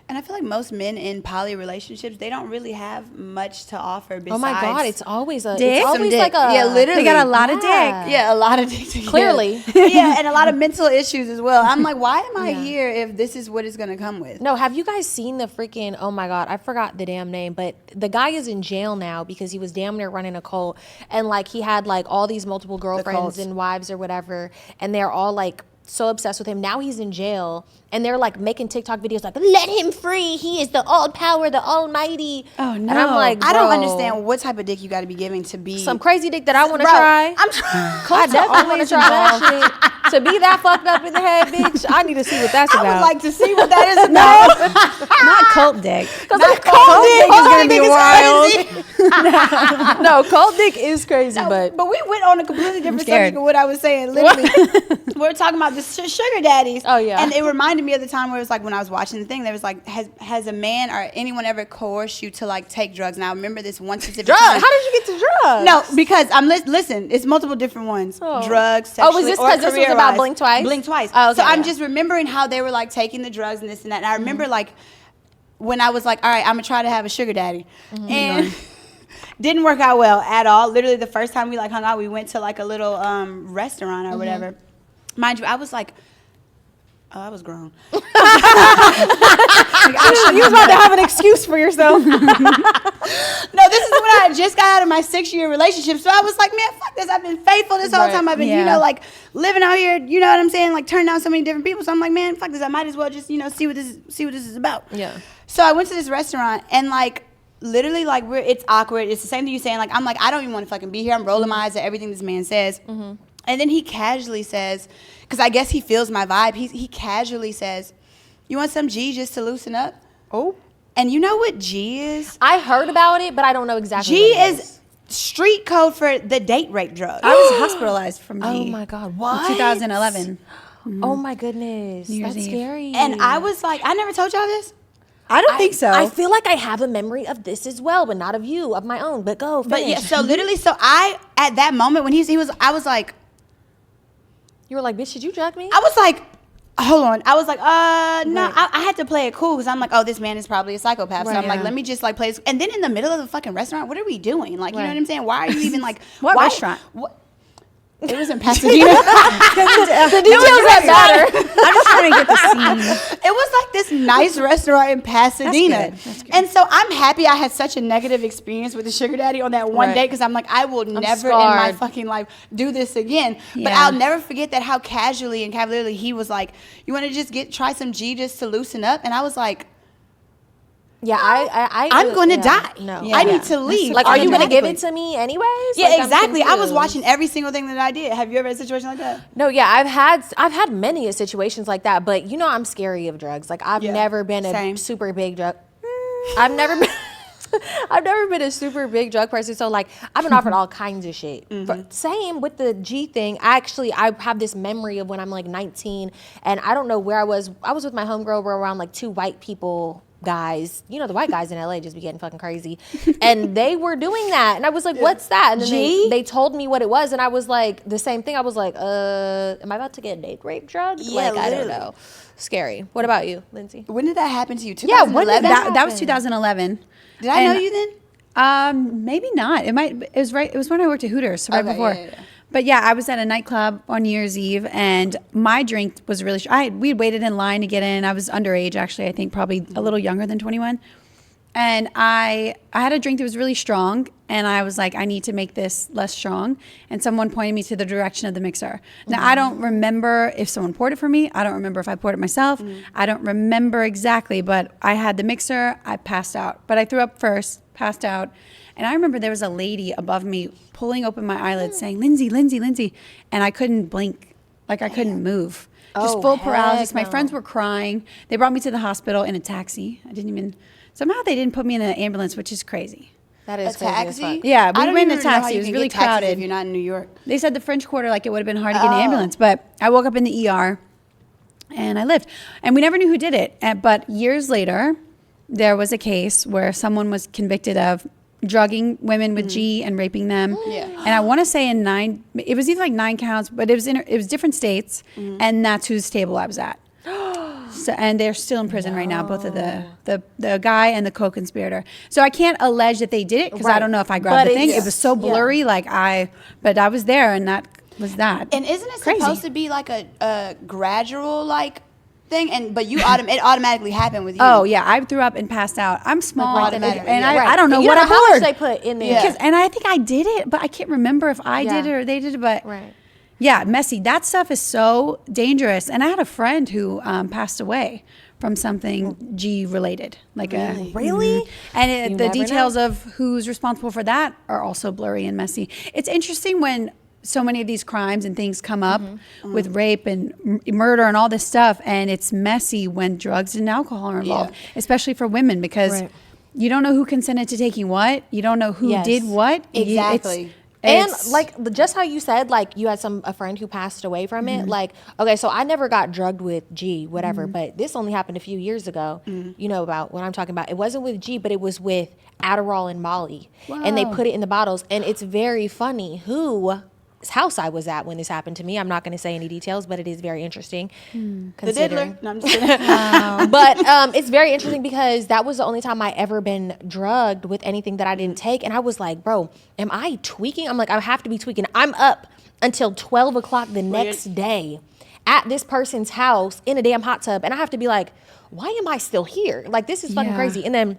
S1: And I feel like most men in poly relationships, they don't really have much to offer besides.
S2: Oh my God, it's always a.
S3: Dick?
S2: It's
S3: Some
S2: always
S1: dick.
S2: like a.
S1: Yeah, literally.
S3: They got a lot of
S2: Yeah.
S3: dick.
S1: Yeah, a lot of dick.
S2: Clearly.
S1: Yeah, and a lot of mental issues as well. I'm like, why am I here if this is what it's going to come with?
S2: No, have you guys seen the freaking, oh my God, I forgot the damn name, but the guy is in jail now because he was damn near running a cult. And like he had like all these multiple girlfriends
S1: cults.
S2: and wives or whatever. And they're all like so obsessed with him. Now he's in jail and they're like making TikTok videos like, let him free. He is the all power, the almighty.
S3: Oh,
S2: And
S3: no.
S2: I'm like,
S1: I don't
S2: bro,
S1: understand what type of dick you got to be giving to be.
S2: some crazy dick that I want to
S1: Bro,
S2: try.
S1: I'm trying.
S2: I definitely want to try that shit. To be that fucked up in the head, bitch, I need to see what that's
S1: I
S2: about.
S1: would like to see what that is about.
S3: Not cult dick.
S2: Not
S3: Cult dick is going to be wild.
S2: No, cold dick is crazy, but
S1: But we went on a completely different
S3: scared.
S1: subject of what I was saying. Literally, we were talking about the sugar daddies.
S2: Oh, yeah.
S1: And it reminded me of the time where it was like when I was watching the thing, there was like, has a man or anyone ever coerced you to like take drugs? Now I remember this one specific
S2: drugs.
S1: time.
S2: How did you get to drugs?
S1: No, because listen, it's multiple different ones.
S2: Oh.
S1: Drugs,
S2: Oh,
S1: sexually,
S2: was this
S1: or
S2: 'cause this was about
S1: career-wise.
S2: Blink Twice?
S1: Blink Twice.
S2: Oh, okay,
S1: so I'm
S2: yeah.
S1: just remembering how they were like taking the drugs and this and that. And I remember like when I was like, all right, I'm gonna try to have a sugar daddy. And didn't work out well at all. Literally the first time we like hung out, we went to like a little restaurant or whatever. Mind you, I was like, oh, I was grown.
S2: You was about to have an excuse for yourself.
S1: No, this is when I had just got out of my 6-year relationship. So I was like, man, fuck this. I've been faithful this whole
S2: Right.
S1: time. I've been,
S3: Yeah.
S1: like living out here, you know what I'm saying? Like turning down so many different people. So I'm like, man, fuck this. I might as well just, see what this is about.
S2: Yeah.
S1: So I went to this restaurant and like literally like it's awkward. It's the same thing you're saying. Like I'm like, I don't even want to fucking be here. I'm rolling my eyes at everything this man says. And then he casually says, because I guess he feels my vibe. He casually says, you want some G just to loosen up?
S2: Oh.
S1: And you know what G is?
S2: I heard about it, but I don't know exactly
S1: G
S2: what it
S1: is street code for the date rape drug.
S3: I was hospitalized from G.
S2: Oh my God, what?
S3: In 2011.
S2: Oh my goodness.
S3: Year's
S2: That's
S3: Eve.
S2: scary.
S1: And I was like, I never told y'all this.
S3: I don't think so.
S2: I feel like I have a memory of this as well, but not of you, of my own. But go, finish.
S1: But yeah, so literally, I at that moment when I was like,
S2: You were like, bitch, did you drug me?
S1: I was like, hold on. I was like, no. I had to play it cool because I'm like, oh, this man is probably a psychopath. So
S2: Right,
S1: I'm like,
S3: yeah.
S1: let me just like play this. And then in the middle of the fucking restaurant, what are we doing? Like, you know
S2: Right.
S1: what I'm saying? Why are you even like,
S3: What
S1: why-
S3: restaurant?
S1: What? It was in Pasadena.
S2: The details that matter.
S3: I'm just trying to get the scene.
S1: It was like this nice restaurant in Pasadena.
S3: That's good.
S1: And so I'm happy I had such a negative experience with the sugar daddy on that one date, because I'm like, I will never in my
S2: scarred.
S1: fucking life do this again. But
S3: Yeah.
S1: I'll never forget that how casually and cavalierly he was like, you want to just try some G just to loosen up? And I was like,
S2: Yeah,
S1: I'm going to die.
S2: No.
S1: I need to leave.
S2: Like, are you going to give
S1: automatically.
S2: it to me anyways?
S1: Yeah,
S2: Like, I'm
S1: exactly. I was
S2: confused.
S1: watching every single thing that I did. Have you ever had a situation like that?
S2: No, yeah, I've had many situations like that, but you know I'm scary of drugs. Like I've
S1: Yeah,
S2: never been a
S1: same.
S2: super big drug. I've never been. I've never been a super big drug person, so like I've been offered all kinds of shit. Same with the G thing. I have this memory of when I'm like 19, and I don't know where I was. I was with my homegirl. We're around like two white people. Guys, you know, the white guys in LA just be getting fucking crazy, and they were doing that, and I was like, "What's that?" And then they told me what it was, and I was like, the same thing. I was like, am I about to get date rape drugged?
S1: Yeah,
S2: like, I don't
S1: literally.
S2: know. Scary. What about you, Lindsay?
S1: When did that happen to you?
S2: Yeah, when did
S1: 2011?
S3: That was 2011.
S1: Did I know you then?
S3: Maybe not. It was right. It was when I worked at Hooters, so right
S1: Okay,
S3: before.
S1: yeah.
S3: But yeah, I was at a nightclub on New Year's Eve, and my drink was really. We waited in line to get in. I was underage, actually. I think probably a little younger than 21. And I had a drink that was really strong, and I was like, I need to make this less strong. And someone pointed me to the direction of the mixer. Now, I don't remember if someone poured it for me. I don't remember if I poured it myself. I don't remember exactly, but I had the mixer. I passed out. But I threw up first, passed out. And I remember there was a lady above me pulling open my eyelids saying, Lindsay, Lindsay, Lindsay. And I couldn't blink. Like I couldn't move. Just
S2: Oh,
S3: full paralysis.
S2: heck
S3: My
S2: no.
S3: friends were crying. They brought me to the hospital in a taxi. Somehow they didn't put me in an ambulance, which is crazy.
S2: That
S1: A
S2: is crazy as
S1: taxi?
S2: fuck.
S3: Yeah, we
S1: I don't
S3: went in a
S1: even know how
S3: taxi.
S1: you
S3: It was
S1: can
S3: really
S1: get taxis
S3: crowded.
S1: if you're not in New York.
S3: They said the French Quarter, like it would have been hard to get an ambulance, but I woke up in the ER and I lived. And we never knew who did it. But years later, there was a case where someone was convicted of drugging women with G and raping them.
S1: Yeah.
S3: And I want to say it was either like 9 counts, but it was different states, and that's whose table I was at. So, and they're still in prison right now, both of the guy and the co-conspirator. So I can't allege that they did it because I don't know if I grabbed the thing. It was so blurry, but I was there, and that was that.
S1: And isn't it
S3: Crazy.
S1: supposed to be like a gradual like thing? But it automatically happened with you.
S3: Oh yeah, I threw up and passed out. I'm small,
S1: Like,
S3: and
S1: automatically,
S3: I don't know
S2: You
S3: what
S2: don't
S3: I
S2: know how much
S3: poured.
S2: they put in there.
S1: Yeah.
S3: And I think I did it, but I can't remember if I did it or they did it. But
S2: Right.
S3: yeah, messy. That stuff is so dangerous. And I had a friend who passed away from something G related, like
S2: Really?
S3: And
S2: You
S3: the
S2: never
S3: details
S2: know.
S3: of who's responsible for that are also blurry and messy. It's interesting when so many of these crimes and things come up with rape and murder and all this stuff, and it's messy when drugs and alcohol are involved, especially for women, because you don't know who consented to taking what, you don't know who did what.
S1: Exactly.
S2: And like just how you said, like you had a friend who passed away from it. Like, okay, so I never got drugged with G, whatever, but this only happened a few years ago. You know about what I'm talking about. It wasn't with G, but it was with Adderall and Molly, and they put it in the bottles. And it's very funny whose house I was at when this happened to me. I'm not going to say any details, but it is very interesting.
S1: The
S2: considering-
S1: diddler. No, I'm just kidding.
S2: But it's very interesting because that was the only time I ever been drugged with anything that I didn't take. And I was like, bro, am I tweaking? I'm like, I have to be tweaking. I'm up until 12 o'clock the next day at this person's house in a damn hot tub. And I have to be like, why am I still here? Like, this is fucking crazy. And then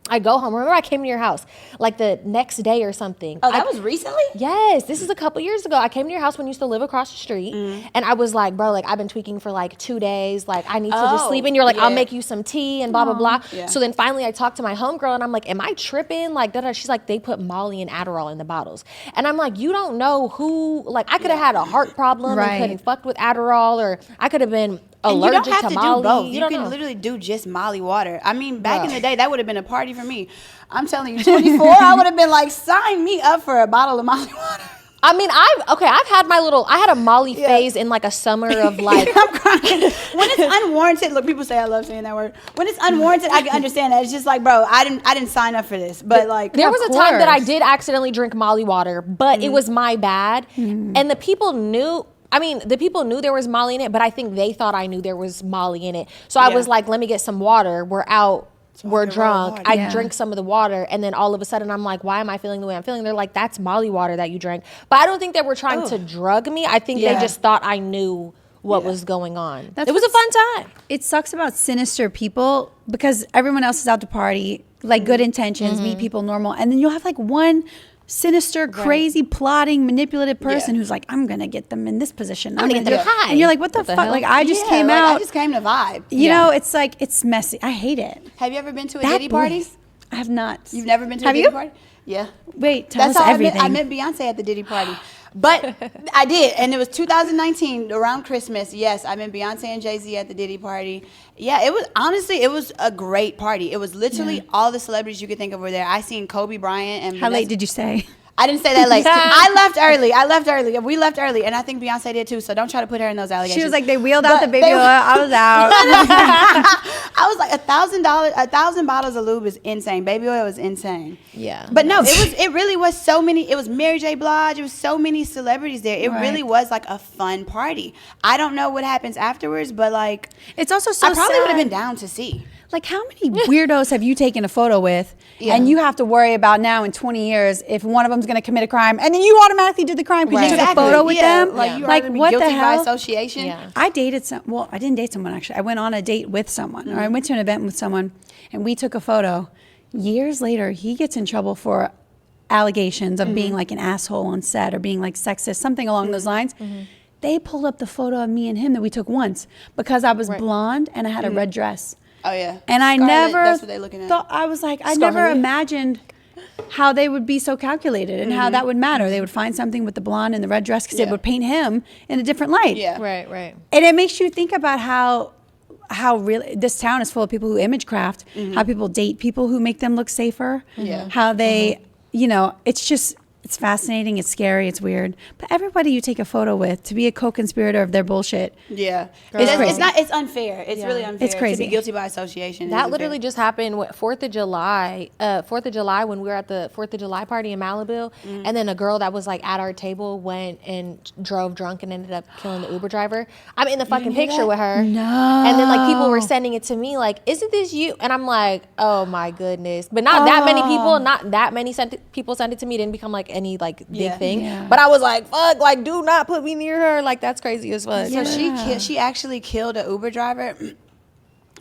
S2: I go home. Remember I came to your house like the next day or something.
S1: Oh, that was recently?
S2: Yes, this is a couple years ago. I came to your house when you used to live across the street, and I was like, bro, like I've been tweaking for like 2 days. Like I need to just sleep. And you're like, I'll make you some tea and blah blah blah.
S1: Yeah.
S2: So then finally, I talked to my homegirl, and I'm like, am I tripping? Like, da-da. She's like, they put Molly and Adderall in the bottles, and I'm like, you don't know who. Like, I could have had a heart problem and couldn't fucked with Adderall, or I could have been
S1: And you
S2: allergic
S1: don't have
S2: to
S1: to
S2: Molly.
S1: do both. You
S2: don't
S1: can
S2: know.
S1: literally do just Molly water. I mean, back in the day, that would have been a party for me. I'm telling you, 24, I would have been like, sign me up for a bottle of Molly water.
S2: I mean, I've had I had a Molly phase in like a summer of like.
S1: I'm crying. When it's unwarranted, look, people say I love saying that word. When it's unwarranted, I can understand that. It's just like, bro, I didn't sign up for this. But like,
S2: There was a time that I
S3: course.
S2: did accidentally drink Molly water, but it was my bad. And the people knew. I mean, the people knew there was Molly in it, but I think they thought I knew there was Molly in it. So I was like, let me get some water. We're out were drunk, I drink some of the water, and then all of a sudden I'm like, why am I feeling the way I'm feeling? They're like, that's Molly water that you drank. But I don't think they were trying to drug me. I think they just thought I knew what was going on. It was a fun time.
S3: It sucks about sinister people because everyone else is out to party, like good intentions, meet people normal, and then you'll have like one sinister, crazy, plotting, manipulative person who's like, I'm gonna get them in this position.
S2: I'm gonna get them high.
S3: And you're like, what the fuck? Like, I just came out.
S1: I just came to vibe.
S3: You know, it's like, it's messy. I hate it.
S1: Have you ever been to a Diddy party?
S3: I have not.
S1: You've never been to a Diddy party? Yeah.
S3: Wait, tell us everything.
S1: I met Beyonce at the Diddy party. But I did, and it was 2019 around Christmas. Yes, I met Beyonce and Jay-Z at the Diddy party. Yeah, it was honestly, it was a great party. It was literally all the celebrities you could think of were there. I seen Kobe Bryant and
S3: How late did you stay?
S1: I didn't say that late. I left early. We left early, and I think Beyonce did too. So don't try to put her in those allegations.
S3: She was like, they wheeled out the baby oil. I was out.
S1: I was like, $1,000 bottles of lube is insane. Baby oil is insane.
S2: Yeah.
S1: But no, it really was so many. It was Mary J. Blige. It was so many celebrities there. It really was like a fun party. I don't know what happens afterwards, but like,
S3: it's also so
S1: I probably
S3: sad.
S1: would have been down to see.
S3: Like, how many weirdos have you taken a photo with, and you have to worry about now in 20 years if one of them's going to commit a crime, and then you automatically did the crime because you took a photo with them?
S1: Like, you
S3: like what
S1: guilty
S3: the hell?
S1: by association.
S2: Yeah.
S3: I dated I didn't date someone actually. I went on a date with someone, or I went to an event with someone, and we took a photo. Years later, he gets in trouble for allegations of being like an asshole on set or being like sexist, something along those lines. They pulled up the photo of me and him that we took once because I was blonde and I had a red dress.
S1: Oh yeah.
S3: And I
S1: Scarlet,
S3: never
S1: that's what they're looking at.
S3: thought, I was like, I never imagined how they would be so calculated and how that would matter. They would find something with the blonde and the red dress because it would paint him in a different light.
S1: Yeah.
S2: Right.
S3: And it makes you think about how really this town is full of people who image craft, how people date people who make them look safer, how they, you know, it's fascinating, it's scary, it's weird. But everybody you take a photo with to be a co-conspirator of their bullshit.
S1: Yeah.
S3: It's
S1: It's unfair. It's really unfair.
S3: It's crazy.
S1: To be guilty by association.
S2: That literally just happened 4th of July. 4th of July when we were at the 4th of July party in Malibu. And then a girl that was like at our table went and drove drunk and ended up killing the Uber driver. I'm in the fucking picture with her.
S3: No.
S2: And then like people were sending it to me like, isn't this you? And I'm like, oh my goodness. But not that many people sent it to me. It didn't become like any like big thing. Yeah. But I was like, fuck, like do not put me near her. Like that's crazy as fuck.
S1: So she actually killed an Uber driver,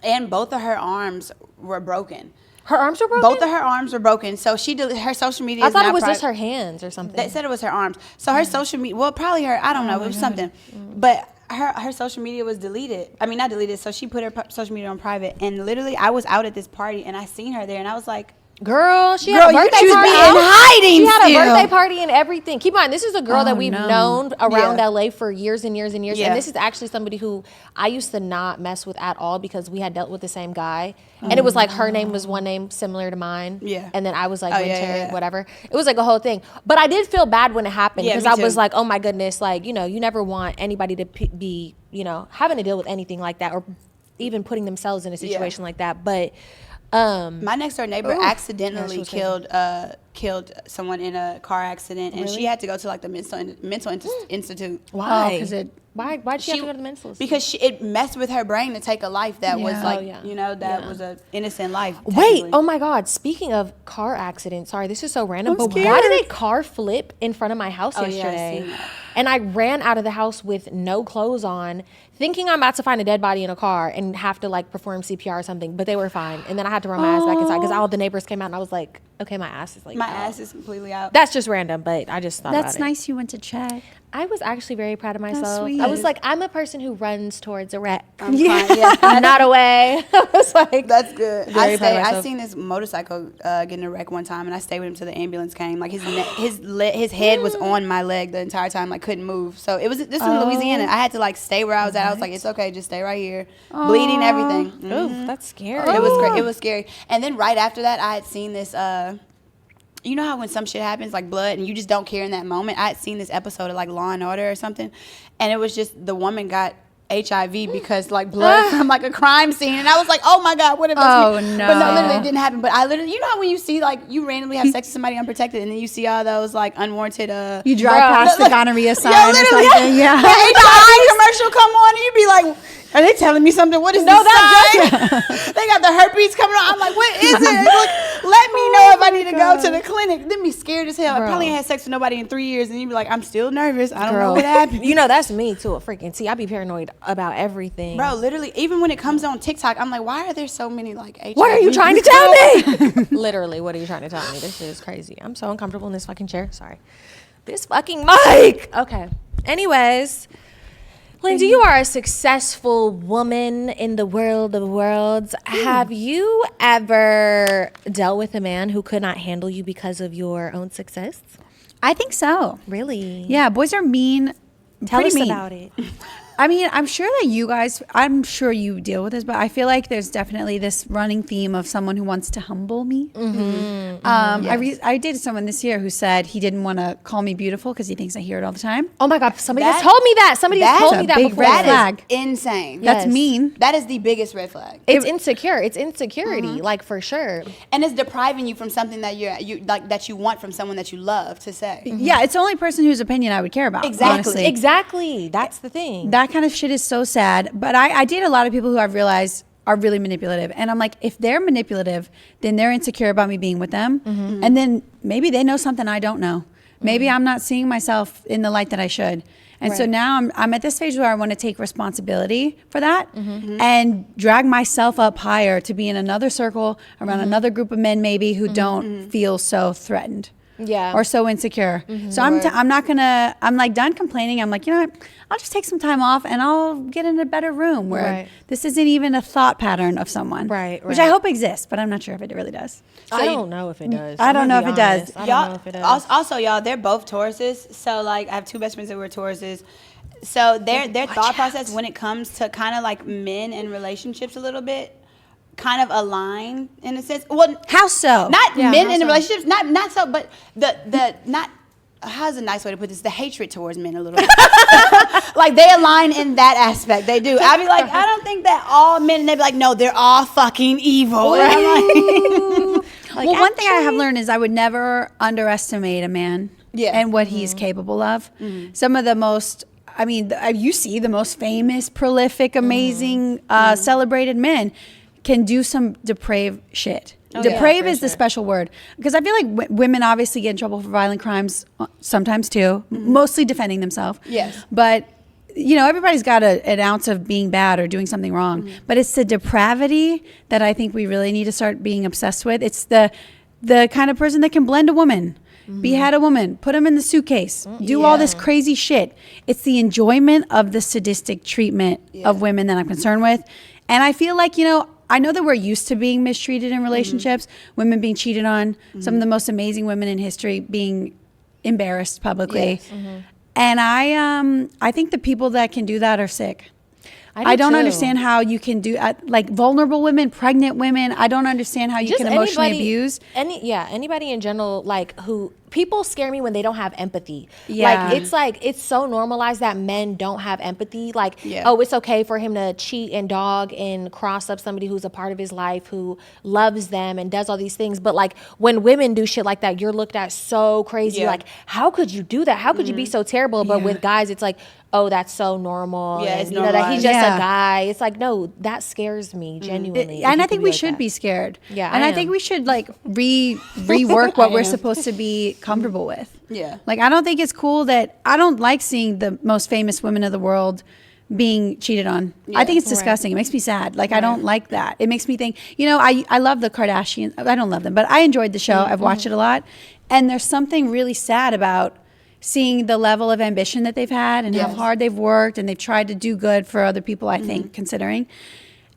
S1: and both of her arms were broken.
S2: Her arms were broken?
S1: Both of her arms were broken. So she did her social media.
S2: I thought it was just her hands or something.
S1: They said it was her arms. So her social media, well, probably her. I don't know. It was something, but her social media was deleted. I mean, not deleted. So she put her social media on private, and literally, I was out at this party, and I seen her there, and I was like,
S2: girl, she had a birthday
S1: you
S2: party.
S1: Be in hiding.
S2: She had
S1: still.
S2: a birthday party and everything. Keep in mind, this is a girl that we've known around LA for years and years and years. And this is actually somebody who I used to not mess with at all because we had dealt with the same guy. And it was like her name was one name similar to mine. Yeah. And then I was like Winter, whatever. It was like a whole thing. But I did feel bad when it happened because I was like, oh my goodness, like, you know, you never want anybody to be, you know, having to deal with anything like that or even putting themselves in a situation like that. But
S1: my next door neighbor accidentally killed someone in a car accident, and she had to go to like the mental institute.
S2: Why? Why'd she have to go to the mental institute?
S1: Because it messed with her brain to take a life that was like, you know, that was an innocent life.
S2: Wait, oh my God. Speaking of car accidents, sorry, this is so random, but why did a car flip in front of my house yesterday? And I ran out of the house with no clothes on, thinking I'm about to find a dead body in a car and have to like perform CPR or something, but they were fine. And then I had to run my ass back inside because all the neighbors came out and I was like, okay, my ass is like
S1: my ass is completely out.
S2: That's just random, but I just thought about it.
S3: That's nice you went to check.
S2: I was actually very proud of myself.
S3: That's sweet.
S2: I was like, I'm a person who runs towards a wreck.
S1: Not
S2: away. I was like,
S1: that's good. I seen this motorcycle get in a wreck one time, and I stayed with him till the ambulance came. Like his head was on my leg the entire time, like couldn't move. So it was this in Louisiana. I had to like stay where I was at. I was like, it's okay, just stay right here, bleeding everything.
S2: Ooh, that's scary.
S1: It was great. It was scary. And then right after that, I had seen this. You know how when some shit happens, like blood, and you just don't care in that moment? I had seen this episode of like Law and Order or something, and it was just the woman got HIV because like blood from like a crime scene, and I was like, oh my God, what if that's me?
S3: No.
S1: But no, literally it didn't happen. But I literally, you know how when you see like you randomly have sex with somebody unprotected, and then you see all those like unwarranted
S3: you drive past the gonorrhea sign or
S1: literally,
S3: something. Yeah.
S1: The HIV commercial come on, and you be like, are they telling me something? What is this sign? They got the herpes coming on. I'm like, what is it? Like, let me know if I need to go to the clinic. Then be scared as hell. I probably ain't had sex with nobody in 3 years, and you be like, I'm still nervous. I don't know what happened.
S2: You know, that's me too, a freaking T. I be paranoid about everything.
S1: Bro, literally, even when it comes on TikTok, I'm like, why are there so many like HIV?
S2: What are you trying to tell me? Literally, what are you trying to tell me? This shit is crazy. I'm so uncomfortable in this fucking chair. Sorry. This fucking mic. Okay. Anyways, Lindsey, you are a successful woman in the world of worlds. Have you ever dealt with a man who could not handle you because of your own success?
S3: I think so.
S2: Really?
S3: Yeah, boys are mean.
S2: Tell us
S3: mean.
S2: about it.
S3: I mean, I'm sure that you guys, I'm sure you deal with this, but I feel like there's definitely this running theme of someone who wants to humble me. I dated someone this year who said he didn't want to call me beautiful because he thinks I hear it all the time.
S2: Oh my God, somebody has told me that. Somebody has told me that
S3: big
S2: before.
S3: red flag.
S1: That is insane.
S3: That's mean.
S1: That is the biggest red flag.
S2: It's insecure. It's insecurity, like for sure.
S1: And it's depriving you from something that you like that you want from someone that you love to say.
S3: Yeah, it's the only person whose opinion I would care about.
S1: Exactly.
S3: Honestly.
S2: Exactly. That's the thing.
S3: That kind of shit is so sad. But I date a lot of people who I've realized are really manipulative. And I'm like, if they're manipulative, then they're insecure about me being with them. And then maybe they know something I don't know. Maybe I'm not seeing myself in the light that I should. And so now I'm at this stage where I want to take responsibility for that and drag myself up higher to be in another circle around another group of men maybe who don't feel so threatened.
S2: Yeah.
S3: Or so insecure. So I'm not gonna, I'm like done complaining. I'm like, you know what? I'll just take some time off and I'll get in a better room where this isn't even a thought pattern of someone. Which I hope exists, but I'm not sure if it really does.
S2: So I don't know if it does.
S3: I don't know if it does.
S2: I don't know if it does.
S1: Also, y'all, they're both Tauruses. So, like, I have two best friends that were Tauruses. So their thought process when it comes to kind of like men and relationships a little bit kind of align in a sense. Well,
S3: how so?
S1: Not men in relationships, not so, but the not. How's a nice way to put this? The hatred towards men a little bit. Like they align in that aspect. They do. I'd be like, I don't think that all men, and they'd be like, no, they're all fucking evil. And I'm like,
S3: well, one thing I have learned is I would never underestimate a man and what he's capable of. Some of the most, I mean, you see the most famous, prolific, amazing, celebrated men can do some depraved shit. Depraved is the special word, because I feel like women obviously get in trouble for violent crimes sometimes too, mostly defending themselves.
S1: Yes.
S3: But you know, everybody's got an ounce of being bad or doing something wrong. But it's the depravity that I think we really need to start being obsessed with. It's the kind of person that can blend a woman, behead a woman, put them in the suitcase, do all this crazy shit. It's the enjoyment of the sadistic treatment of women that I'm concerned with. And I feel like, you know, I know that we're used to being mistreated in relationships, women being cheated on, some of the most amazing women in history being embarrassed publicly. And I think the people that can do that are sick. I don't understand how you can do like vulnerable women, pregnant women. I don't understand how you can emotionally abuse.
S2: Anybody in general, like who people scare me when they don't have empathy.
S3: Yeah.
S2: Like it's so normalized that men don't have empathy. Like, oh, it's okay for him to cheat and dog and cross up somebody who's a part of his life, who loves them and does all these things. But like when women do shit like that, you're looked at so crazy. Like, how could you do that? How could you be so terrible? But with guys, it's like, oh, that's so normal.
S1: Yeah,
S2: and, you know, that he's just a guy. It's like, no, that scares me genuinely.
S3: And I think we should be scared.
S2: Yeah,
S3: and I think we should like rework what we're supposed to be comfortable with.
S1: Yeah.
S3: Like, I don't think it's cool that I don't like seeing the most famous women of the world being cheated on. I think it's disgusting. It makes me sad. Like, I don't like that. It makes me think, you know, I love the Kardashians. I don't love them, but I enjoyed the show. I've watched it a lot. And there's something really sad about seeing the level of ambition that they've had and how hard they've worked, and they've tried to do good for other people, I think, considering.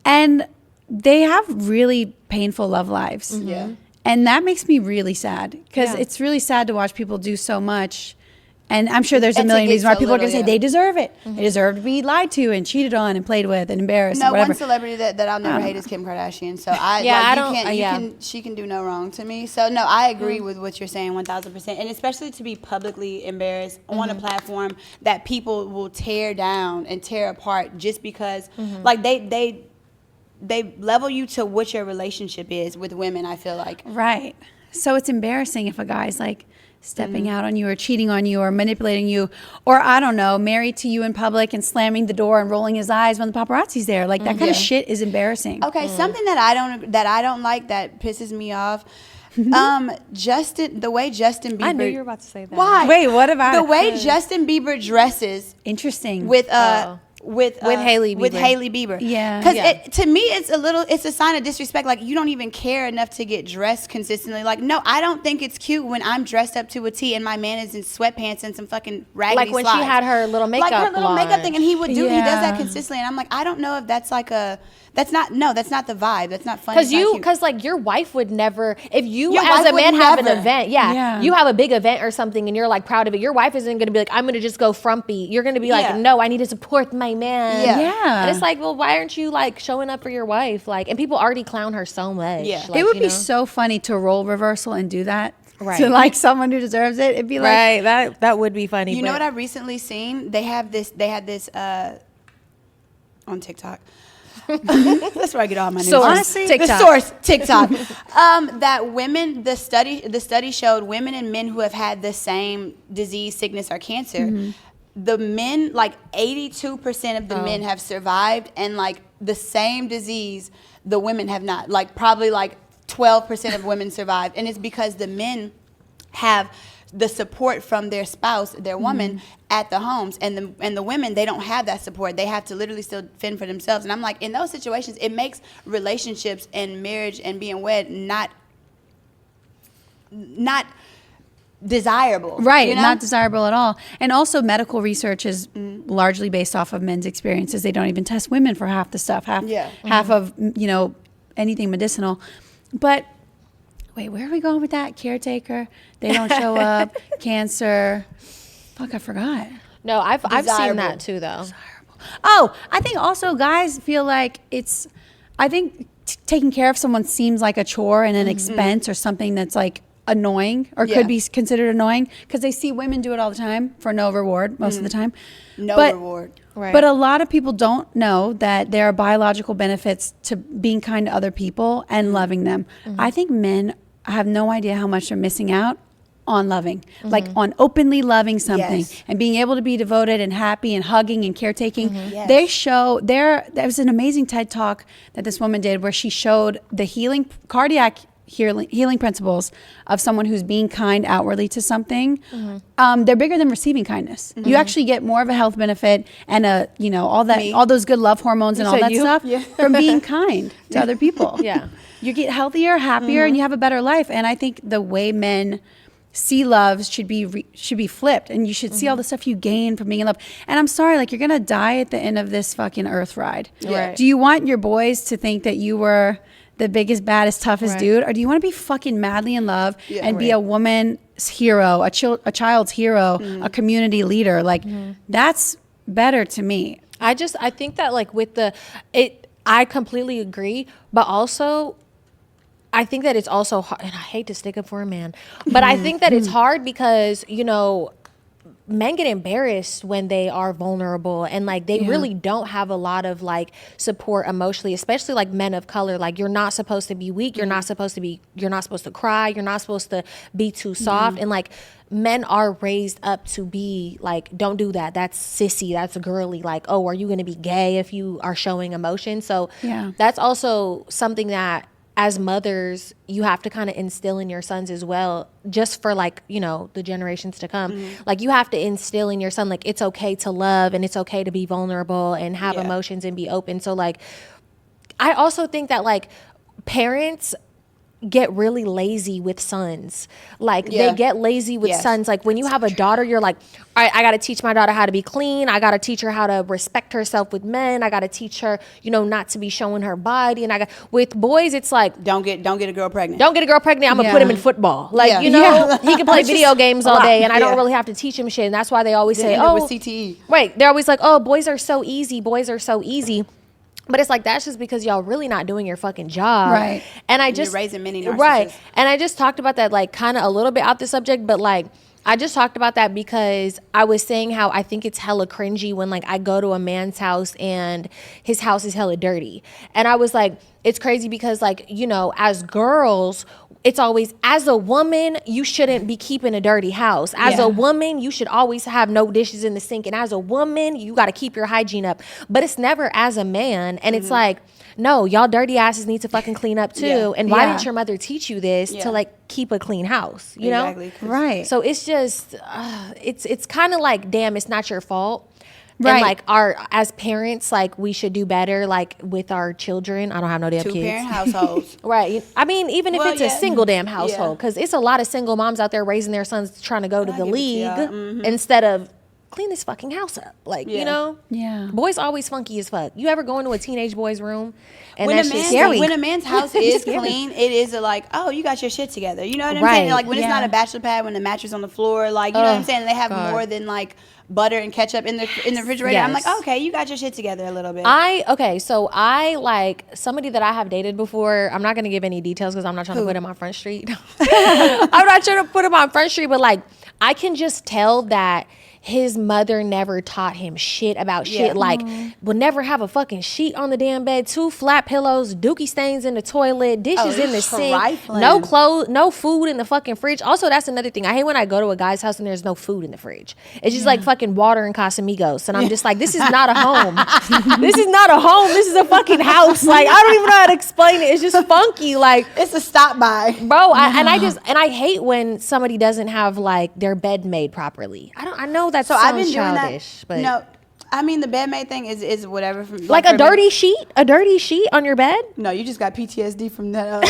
S3: And they have really painful love lives. And that makes me really sad, because it's really sad to watch people do so much And I'm sure there's a
S1: And to
S3: million
S1: get
S3: reasons why
S1: so
S3: people are going to
S1: little,
S3: say
S1: yeah.
S3: they deserve it. They deserve to be lied to and cheated on and played with and embarrassed.
S1: No,
S3: and whatever.
S1: one celebrity that I'll never hate is Kim Kardashian. So she can do no wrong to me. So no, I agree with what you're saying 1,000%. And especially to be publicly embarrassed on a platform that people will tear down and tear apart just because, like they level you to what your relationship is with women. I feel like
S3: Right. So it's embarrassing if a guy's like stepping out on you or cheating on you or manipulating you, or I don't know, married to you in public and slamming the door and rolling his eyes when the paparazzi's there. Like that kind of shit is embarrassing.
S1: Okay, something that I don't like that pisses me off. The way Justin Bieber.
S2: I knew you were about to say that.
S1: Why?
S3: Wait, what about
S1: the
S3: it?
S1: way Justin Bieber dresses
S3: Interesting.
S1: with Hailey
S2: Bieber.
S1: With Hailey Bieber.
S3: Yeah.
S1: Because to me it's a sign of disrespect. Like you don't even care enough to get dressed consistently. Like no, I don't think it's cute when I'm dressed up to a T and my man is in sweatpants and some fucking raggedy
S2: Like when
S1: slides.
S2: she had her little makeup
S1: like her little makeup thing, and he does
S3: Yeah.
S1: that consistently, and I'm like, I don't know if that's like that's not the vibe. That's not funny.
S2: Because like your wife would never, if you
S1: Your
S2: as
S1: wife
S2: a man
S1: would
S2: have an
S1: never.
S2: event,
S3: Yeah.
S2: you have a big event or something and you're like proud of it, your wife isn't going to be like, I'm going to just go frumpy. You're going to be like, no, I need to support my man.
S3: Yeah.
S2: And it's like, well, why aren't you like showing up for your wife? Like, and people already clown her so much.
S1: Yeah.
S2: Like,
S3: it would
S2: you
S3: be
S2: know?
S3: so funny to role reversal and do that.
S2: Right.
S3: To like someone who deserves it. It'd be like,
S2: Right. That would be funny.
S1: You know what I recently seen? They had this on TikTok. That's where I get all my news.
S2: Source,
S3: honestly,
S2: TikTok.
S1: The source, TikTok. That women, the study showed women and men who have had the same disease, sickness, or cancer. The men, like 82% of the men have survived, and like the same disease, the women have not. Like probably like 12% of women survived, and it's because the men have the support from their spouse, their woman, at the homes, and the women, they don't have that support. They have to literally still fend for themselves. And I'm like, in those situations, it makes relationships and marriage and being wed not desirable.
S3: right,
S1: you know?
S3: not desirable at all. And also medical research is largely based off of men's experiences. They don't even test women for half the stuff, half of, anything medicinal. But wait, where are we going with that? Caretaker, they don't show up, cancer. Fuck, I forgot.
S2: No, I've seen
S1: Desirable.
S2: that too, though.
S3: Oh, I think also guys feel like taking care of someone seems like a chore and an expense or something that's like annoying or could be considered annoying because they see women do it all the time for no reward most of the time.
S1: No reward.
S2: Right.
S3: But a lot of people don't know that there are biological benefits to being kind to other people and loving them. I think men have no idea how much they're missing out on loving, like on openly loving something and being able to be devoted and happy and hugging and caretaking. They show there was an amazing TED talk that this woman did where she showed the cardiac healing principles of someone who's being kind outwardly to something. They're bigger than receiving kindness. You actually get more of a health benefit and all those good love hormones and all that stuff from being kind to other people. You get healthier, happier, and you have a better life. And I think the way men see love should be flipped, and you should see all the stuff you gain from being in love. And I'm sorry, like you're gonna die at the end of this fucking earth ride.
S2: Right.
S3: Do you want your boys to think that you were the biggest, baddest, toughest dude, or do you want to be fucking madly in love and be a woman's hero, a child's hero, a community leader? Like that's better to me.
S2: I think that like I completely agree, but also I think that it's also hard, and I hate to stick up for a man, but I think that it's hard because, men get embarrassed when they are vulnerable and like they really don't have a lot of like support emotionally, especially like men of color. Like you're not supposed to be weak. You're not supposed to cry. You're not supposed to be too soft. And like men are raised up to be like, don't do that. That's sissy. That's girly. Like, oh, are you going to be gay if you are showing emotion? So that's also something that as mothers, you have to kind of instill in your sons as well, just for like, the generations to come. Like you have to instill in your son, like it's okay to love and it's okay to be vulnerable and have emotions and be open. So like, I also think that like parents get really lazy with sons. Like they get lazy with sons. Like when you have a daughter, you're like, all right, I got to teach my daughter how to be clean. I got to teach her how to respect herself with men. I got to teach her, you know, not to be showing her body. And with boys, it's like,
S1: don't get a girl pregnant.
S2: Don't get a girl pregnant. I'm gonna put him in football. Like, you know, he can play video games all day and I don't really have to teach him shit. And that's why they always say, oh,
S1: with CTE.
S2: Right. They're always like, oh, boys are so easy. Boys are so easy. But it's like, that's just because y'all really not doing your fucking job.
S3: Right.
S2: And
S1: you're raising many narcissists.
S2: Right. And I just talked about that, like, kind of a little bit out the subject, but like, I just talked about that because I was saying how I think it's hella cringy when like I go to a man's house and his house is hella dirty. And I was like, it's crazy because like, you know, as girls, it's always, as a woman, you shouldn't be keeping a dirty house. As a woman, you should always have no dishes in the sink. And as a woman, you got to keep your hygiene up. But it's never as a man. And it's like, no, y'all dirty asses need to fucking clean up too. And why didn't your mother teach you this to like keep a clean house? You know?
S3: Right.
S2: So it's just, it's kind of like, damn, it's not your fault. Right. And like as parents, like we should do better, like with our children. I don't have no damn kids.
S1: 2-parent households.
S2: Right. I mean, even if it's a single damn household, because it's a lot of single moms out there raising their sons trying to go to the league instead of clean this fucking house up. Like, you know?
S3: Yeah.
S2: Boys always funky as fuck. You ever go into a teenage boy's room and
S1: when
S2: that's just scary?
S1: When a man's house is clean, it is like, oh, you got your shit together. You know what I'm saying? Like when it's not a bachelor pad, when the mattress on the floor, like, you know what I'm saying? They have more than like butter and ketchup in the refrigerator. I'm like, okay, you got your shit together a little bit.
S2: So I like somebody that I have dated before. I'm not gonna give any details because I'm not trying to put him on Front Street. I'm not trying to put him on Front Street, but like I can just tell that his mother never taught him shit about shit. Like, would never have a fucking sheet on the damn bed, 2 flat pillows, dookie stains in the toilet, dishes in the sink, no clothes, no food in the fucking fridge. Also, that's another thing. I hate when I go to a guy's house and there's no food in the fridge. It's just like fucking water and Casamigos. And I'm just like, this is not a home. This is not a home. This is a fucking house. Like, I don't even know how to explain it. It's just funky. Like,
S1: it's a stop by.
S2: Bro, I hate when somebody doesn't have like their bed made properly. I know that sounds
S1: I've been
S2: childish,
S1: doing that.
S2: But
S1: no, I mean the bedmate thing is whatever. From,
S2: like a dirty sheet on your bed.
S1: No, you just got PTSD from that.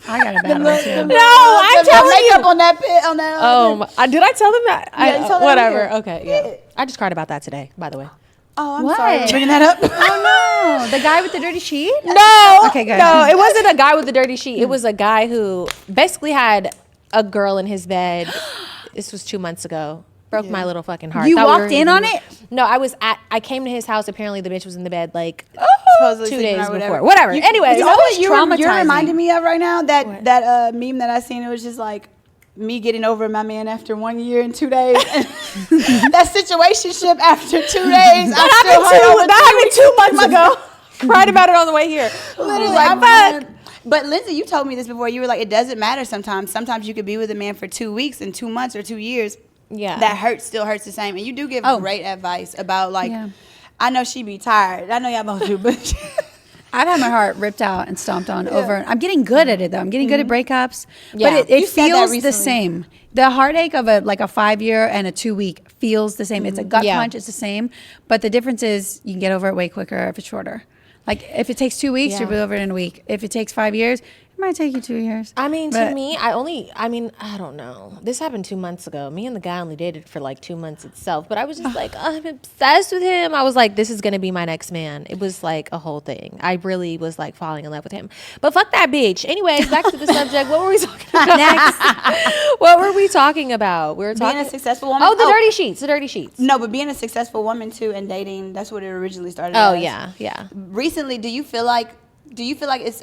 S3: I got a bad one too.
S2: No, I'm telling you.
S1: Makeup on that.
S2: Did I tell them that?
S1: Yeah, you told them
S2: whatever.
S1: here.
S2: Okay, yeah. I just cried about that today, by the way.
S1: Oh, I'm sorry for bringing that up.
S3: Oh no, the guy with the dirty sheet?
S2: No.
S3: Okay, good.
S2: No, it wasn't a guy with the dirty sheet. It was a guy who basically had a girl in his bed. This was 2 months ago. Broke my little fucking heart.
S3: You walked in on it?
S2: No, I came to his house. Apparently, the bitch was in the bed like
S1: Supposedly
S2: 2 days
S1: or
S2: before. Whatever. Anyway,
S1: you know what you're
S3: traumatizing.
S1: reminding me of right now? That meme that I seen. It was just like me getting over my man after 1 year and 2 days. That situationship after 2 days.
S2: That happened 2 months ago. Cried about it on the way here.
S1: Literally, like, but Lindsey, you told me this before. You were like, it doesn't matter sometimes. Sometimes you could be with a man for 2 weeks and 2 months or 2 years. Yeah, that still hurts the same. And you do give great advice about like, I know she be tired. I know y'all both do, but
S3: I've had my heart ripped out and stomped on over. I'm getting good at it though. I'm getting good at breakups, but it feels the same. The heartache of a 5 year and a 2 week feels the same. It's a gut punch. It's the same, but the difference is you can get over it way quicker if it's shorter. Like if it takes 2 weeks, you'll be over it in a week. If it takes 5 years, it might take you 2 years.
S2: I mean, to me, I don't know. This happened 2 months ago. Me and the guy only dated for like 2 months itself. But I was just like, I'm obsessed with him. I was like, this is going to be my next man. It was like a whole thing. I really was like falling in love with him. But fuck that bitch. Anyways, back to the subject. What were we talking about next? What were we talking about? We were talking
S1: being a successful woman.
S2: Oh, the dirty sheets. The dirty sheets.
S1: No, but being a successful woman too and dating, that's what it originally started
S2: as. Oh, yeah.
S1: Recently, do you feel like it's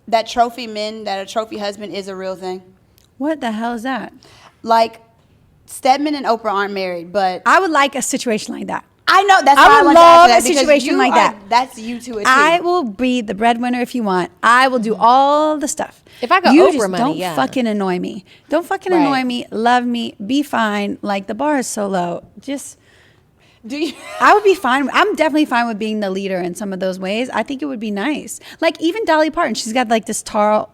S1: that trophy men, that a trophy husband is a real thing?
S3: What the hell is that?
S1: Like Stedman and Oprah aren't married, but
S3: I would like a situation like that.
S1: I know that's why
S3: I would
S1: want
S3: love
S1: to ask
S3: a situation like that.
S1: That's you to a T.
S3: I will be the breadwinner if you want. I will do all the stuff.
S2: If I got
S3: you
S2: Oprah
S3: just
S2: money,
S3: don't fucking annoy me. Don't fucking annoy me. Love me. Be fine. Like the bar is so low. Just. I would be fine. I'm definitely fine with being the leader in some of those ways. I think it would be nice. Like even Dolly Parton, she's got like this tall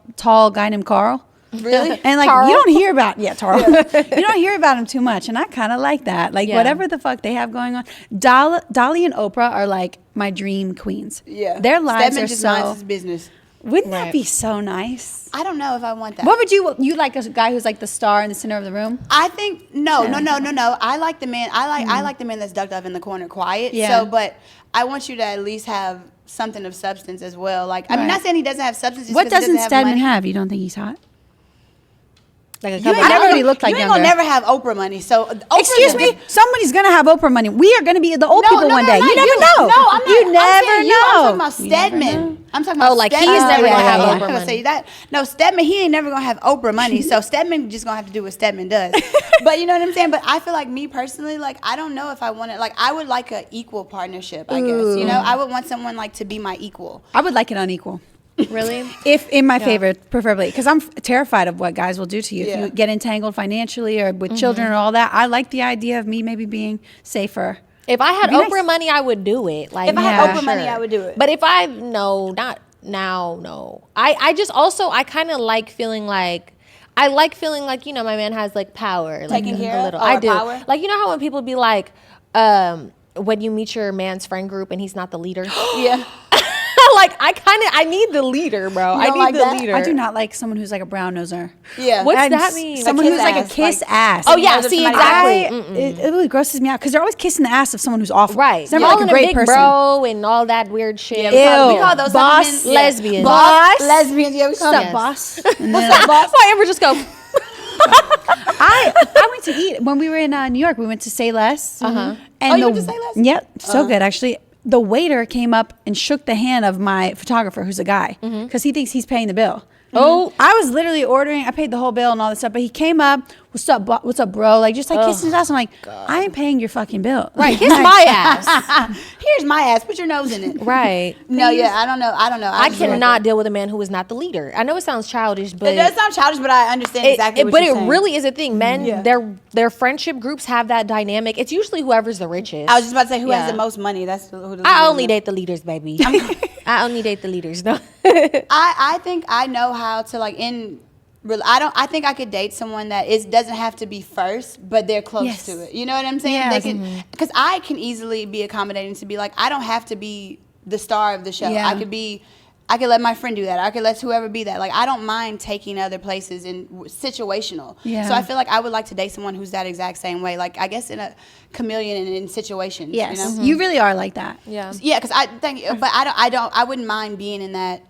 S3: guy named Carl.
S1: Really?
S3: And like Tarl? You don't hear about Tarl. You don't hear about him too much, and I kind of like that. Like whatever the fuck they have going on. Dolly and Oprah are like my dream queens.
S1: Yeah,
S3: their lives
S1: Stedman
S3: are
S1: just
S3: so.
S1: minds his business.
S3: Wouldn't that be so nice?
S1: I don't know if I want that.
S3: What would you like a guy who's like the star in the center of the room?
S1: I think no. I like the man. I like the man that's ducked off in the corner, quiet.
S3: Yeah.
S1: So, but I want you to at least have something of substance as well. Like, I'm not saying he doesn't have substance. Just
S3: what doesn't Stedman
S1: have?
S3: have? You don't think he's hot?
S2: Like a
S1: You
S2: couple.
S1: ain't never
S3: really looked like
S1: you ain't
S3: younger.
S1: gonna never have Oprah money. So
S3: Excuse me, somebody's gonna have Oprah money. We are gonna be the old people one day. You never know.
S1: No, I'm not.
S3: You never
S1: I'm
S3: know.
S1: I'm talking about Stedman. I'm talking about
S2: like,
S1: Stedman.
S2: he's never
S3: gonna have
S1: I'm
S2: Oprah
S1: not gonna
S2: money.
S1: say that. No, Stedman, he ain't never gonna have Oprah money. So Stedman just gonna have to do what Stedman does. But you know what I'm saying? But I feel like me personally, like, I don't know if I want it. Like, I would like an equal partnership, I guess. You know, I would want someone like to be my equal.
S3: I would like it unequal.
S2: Really?
S3: If in my favor, preferably, because I'm terrified of what guys will do to you.
S1: Yeah.
S3: If you get entangled financially or with children and all that, I like the idea of me maybe being safer.
S2: If I had
S3: Be nice.
S2: Oprah money, I would do it. Like,
S1: If I had Oprah money, I would do it.
S2: But if I not now, no. I just also I kind of like feeling like. I like feeling like, you know, my man has like power, like
S1: Taken care
S2: a
S1: of?
S2: little.
S1: Oh,
S2: I
S1: or
S2: do.
S1: power?
S2: Like, you know how when people be like, when you meet your man's friend group and he's not the leader.
S1: Yeah.
S2: Like, I need the leader, bro. I
S1: don't
S2: need
S1: like
S2: the
S1: that?
S2: leader.
S3: I do not like someone who's like a brown noser.
S1: Yeah.
S2: What's
S3: And
S2: that mean?
S3: Someone
S1: kiss
S3: who's like a
S1: ass,
S3: kiss
S1: like-
S3: ass.
S2: Oh yeah,
S1: knows if
S2: see
S1: somebody-
S2: exactly.
S3: It really grosses me out because they're always kissing the ass of someone who's awful.
S2: Right.
S3: It's never
S2: Calling
S3: like a
S2: him
S3: great
S2: big
S3: person.
S2: bro and all that weird shit.
S1: Yeah, we
S3: Ew.
S1: call those
S3: Boss,
S1: type of men,
S2: lesbians.
S3: Boss.
S1: Lesbians, yeah, we call
S3: What's
S1: them
S3: up,
S2: Yes.
S3: boss? And then
S2: Why ever just go?
S3: I went to eat when we were in New York. We went to Say Less. And
S1: Oh, you went to Say Less?
S3: Yep, so good actually. The waiter came up and shook the hand of my photographer, who's a guy, because he thinks he's paying the bill. Oh, I was literally ordering. I paid the whole bill and all this stuff. But he came up, what's up, bro? Like, just like kissing his ass. I'm like, I ain't paying your fucking bill.
S2: Right, kiss my ass.
S1: Here's my ass. Put your nose in it.
S2: Right.
S1: No, yeah, I don't know.
S2: I cannot deal with a man who is not the leader. I know it sounds childish, but
S1: It does sound childish, but I understand exactly what
S2: but
S1: you're
S2: it
S1: saying.
S2: really is a thing. Men, their friendship groups have that dynamic. It's usually whoever's the richest.
S1: I was just about to say who has
S2: Yeah.
S1: the most money. That's who. The
S2: I only date the leaders, baby. I only date the leaders. No.
S1: I think I know how to like I think I could date someone that doesn't have to be first, but they're close
S3: Yes.
S1: to it. You know what I'm saying?
S3: Yes.
S1: Because I can easily be accommodating to be like, I don't have to be the star of the show.
S3: Yeah.
S1: I could let my friend do that. I could let whoever be that. Like, I don't mind taking other places and situational.
S3: Yeah.
S1: So I feel like I would like to date someone who's that exact same way. Like, I guess in a chameleon and in situations.
S3: Yes,
S1: You know?
S3: you really are like that.
S2: Yeah.
S1: Yeah, because I wouldn't mind being in that,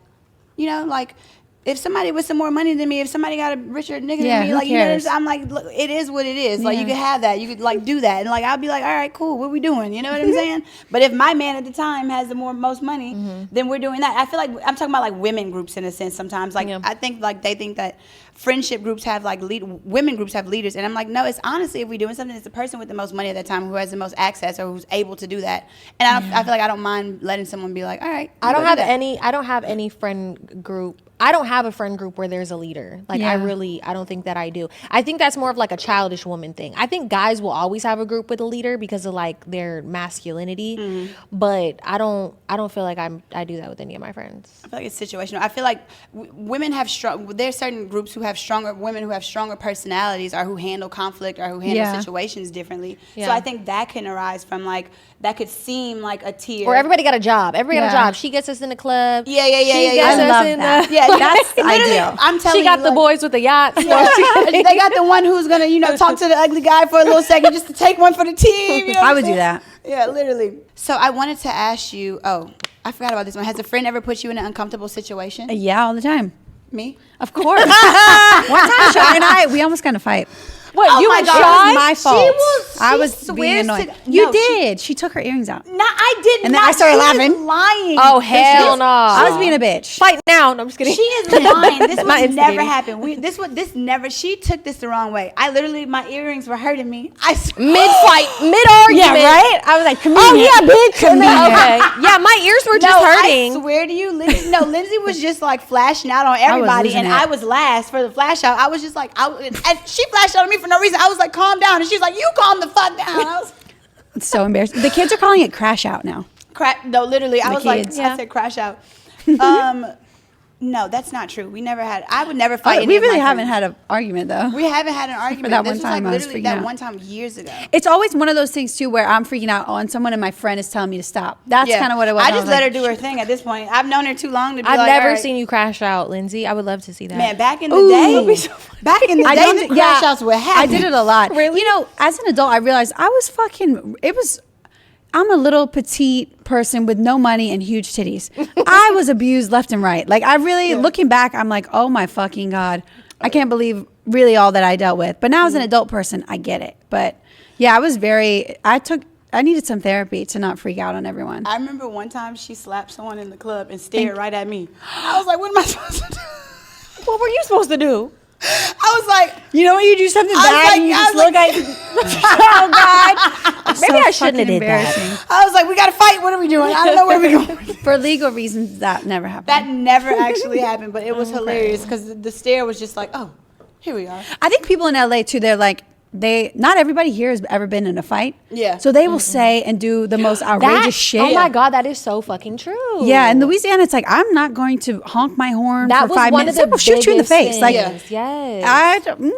S1: you know, like, if somebody with some more money than me, if somebody got a richer nigga
S3: Yeah,
S1: than me,
S3: who
S1: like, you know,
S3: cares?
S1: I'm like, look, it is what it is. Like,
S3: Yeah.
S1: you could have that. You could, like, do that. And, like, I'll be like, all right, cool. What we doing? You know what I'm saying? But if my man at the time has the most money, then we're doing that. I feel like I'm talking about, like, women groups in a sense sometimes. Like,
S2: Yeah.
S1: I think, like, they think that friendship groups have, like, women groups have leaders. And I'm like, no, it's honestly, if we're doing something, it's the person with the most money at that time who has the most access or who's able to do that. And I feel like I don't mind letting someone be like, all right.
S2: I don't
S1: go do
S2: have
S1: that.
S2: I don't have any friend group. I don't have a friend group where there's a leader. Like,
S3: Yeah.
S2: I don't think that I do. I think that's more of like a childish woman thing. I think guys will always have a group with a leader because of like their masculinity. But I don't feel like I do that with any of my friends.
S1: I feel like it's situational. I feel like women have there's certain groups who have women who have stronger personalities or who handle conflict or who handle situations differently.
S2: Yeah.
S1: So I think that can arise from like, that could seem like a tier.
S2: Or everybody got a job. Everybody got a
S3: Yeah.
S2: job. She gets us in the club.
S1: Yeah.
S2: She gets
S3: I
S2: us
S3: love
S2: in
S3: that.
S2: the-
S1: Yeah,
S3: That's
S1: literally,
S3: ideal.
S1: I'm telling
S2: She got
S1: you,
S2: the
S1: like,
S2: boys with the yachts.
S1: they got the one who's gonna, talk to the ugly guy for a little second just to take one for the team. You know what
S3: I
S1: I'm
S3: would do
S1: saying?
S3: that.
S1: Yeah, literally. So I wanted to ask you. Oh, I forgot about this one. Has a friend ever put you in an uncomfortable situation?
S3: Yeah, all the time.
S1: Me?
S3: Of course. One time, Shy and we almost got in a fight.
S2: What,
S1: Oh
S2: you
S1: my
S2: and
S1: God.
S3: It
S2: Shy?
S3: was my fault. I
S1: she
S3: was
S1: swears
S3: being annoyed.
S1: to-
S3: You
S1: no,
S3: did. She took her earrings out.
S1: No, I did
S3: And
S1: not.
S3: then I started
S1: She is
S3: laughing.
S1: lying.
S2: Oh, hell no.
S3: I was being a bitch.
S2: Fight now. No, I'm just kidding.
S1: She is lying. This
S2: Not
S1: would never
S2: instigating.
S1: happen. She took this the wrong way. My earrings were hurting me.
S2: Mid-fight, mid-argument.
S3: Yeah, right? I was like,
S2: Oh,
S3: convenient.
S2: yeah, bitch. And then,
S3: Convenient.
S2: okay. Yeah, my ears were just hurting.
S1: I swear to you, Lindsey was just like flashing out on everybody,
S3: losing
S1: and
S3: it.
S1: I was last for the flash out. I was just like, and she flashed out on me for no reason. I was like, calm down, and she was like, you calm the fuck down. I was
S3: It's so embarrassing. The kids are calling it crash out now.
S1: no, literally, I was
S3: kids.
S1: like, I said crash out. No, that's not true. We never had. I would never fight.
S3: We really haven't had an argument though.
S1: We haven't had an argument.
S3: that
S1: this
S3: one time,
S1: was
S3: I was
S1: literally
S3: freaking
S1: that
S3: out.
S1: one time years ago.
S3: It's always one of those things too where I'm freaking out on someone and my friend is telling me to stop. That's kind of what it was.
S1: I just let her do her thing at this point. I've known her too long to be
S2: I've
S1: like,
S2: never
S1: all right.
S2: seen you crash out, Lindsay. I would love to see that.
S1: Man, back in the day, the crash outs were
S3: I
S1: happening.
S3: did it a lot.
S2: Really?
S3: You know, as an adult, I realized I'm a little petite person with no money and huge titties. I was abused left and right. Like I really, looking back, I'm like, oh my fucking God. I can't believe really all that I dealt with. But now as an adult person, I get it. But yeah, I needed some therapy to not freak out on everyone.
S1: I remember one time she slapped someone in the club and stared right at me. I was like, what am I supposed to do?
S2: What were you supposed to do?
S1: I was like,
S3: You know when you do something
S1: I was
S3: bad
S1: like-
S3: and you
S1: I
S3: just
S1: was
S3: look
S1: like-
S3: at, oh God.
S2: Maybe I shouldn't have did that.
S3: embarrassing.
S1: I was like, we got to fight. What are we doing? I don't know where we're going.
S3: For legal reasons, that never happened.
S1: That never actually happened, but it was hilarious because the stare was just like, oh, here we are.
S3: I think people in LA too, they're like, not everybody here has ever been in a fight.
S1: Yeah.
S3: So they will say and do the most outrageous shit.
S2: Oh my God, that is so fucking true.
S3: Yeah, in Louisiana, it's like, I'm not going to honk my horn
S2: That
S3: for
S2: was
S3: 5
S2: one
S3: minutes.
S2: of the
S3: They will shoot you in the face.
S2: biggest
S3: Like,
S2: things. Yes.
S3: I don't,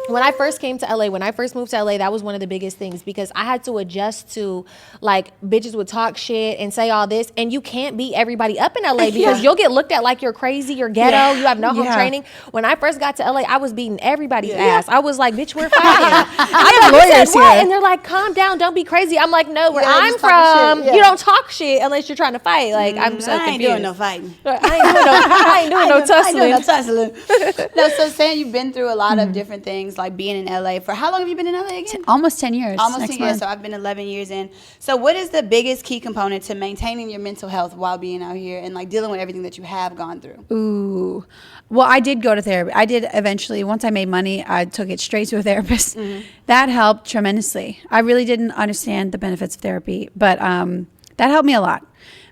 S2: When I first came to LA, when I first moved to LA, that was one of the biggest things because I had to adjust to like bitches would talk shit and say all this, and you can't beat everybody up in LA because you'll get looked at like you're crazy, you're ghetto, you have no home training. When I first got to LA, I was beating everybody's ass. I was like, bitch, we're fighting. I
S3: have lawyers
S2: what?
S3: here.
S2: And they're like, calm down, don't be crazy. I'm like, no, where
S1: Yeah,
S2: I'm
S1: just talking
S2: from,
S1: shit,
S2: you don't talk shit unless you're trying to fight. Like, I'm so
S1: I ain't
S2: confused.
S1: doing no fighting.
S2: I ain't doing no tussling.
S1: No tussling. No, so saying you've been through a lot of different things, like being in LA. For how long have you been in LA again?
S3: almost 10 years.
S1: Almost
S3: next
S1: 10 years.
S3: month.
S1: So I've been 11 years in. So what is the biggest key component to maintaining your mental health while being out here and like dealing with everything that you have gone through?
S3: Ooh. Well, I did go to therapy. I did eventually. Once I made money, I took it straight to a therapist. That helped tremendously. I really didn't understand the benefits of therapy, but that helped me a lot.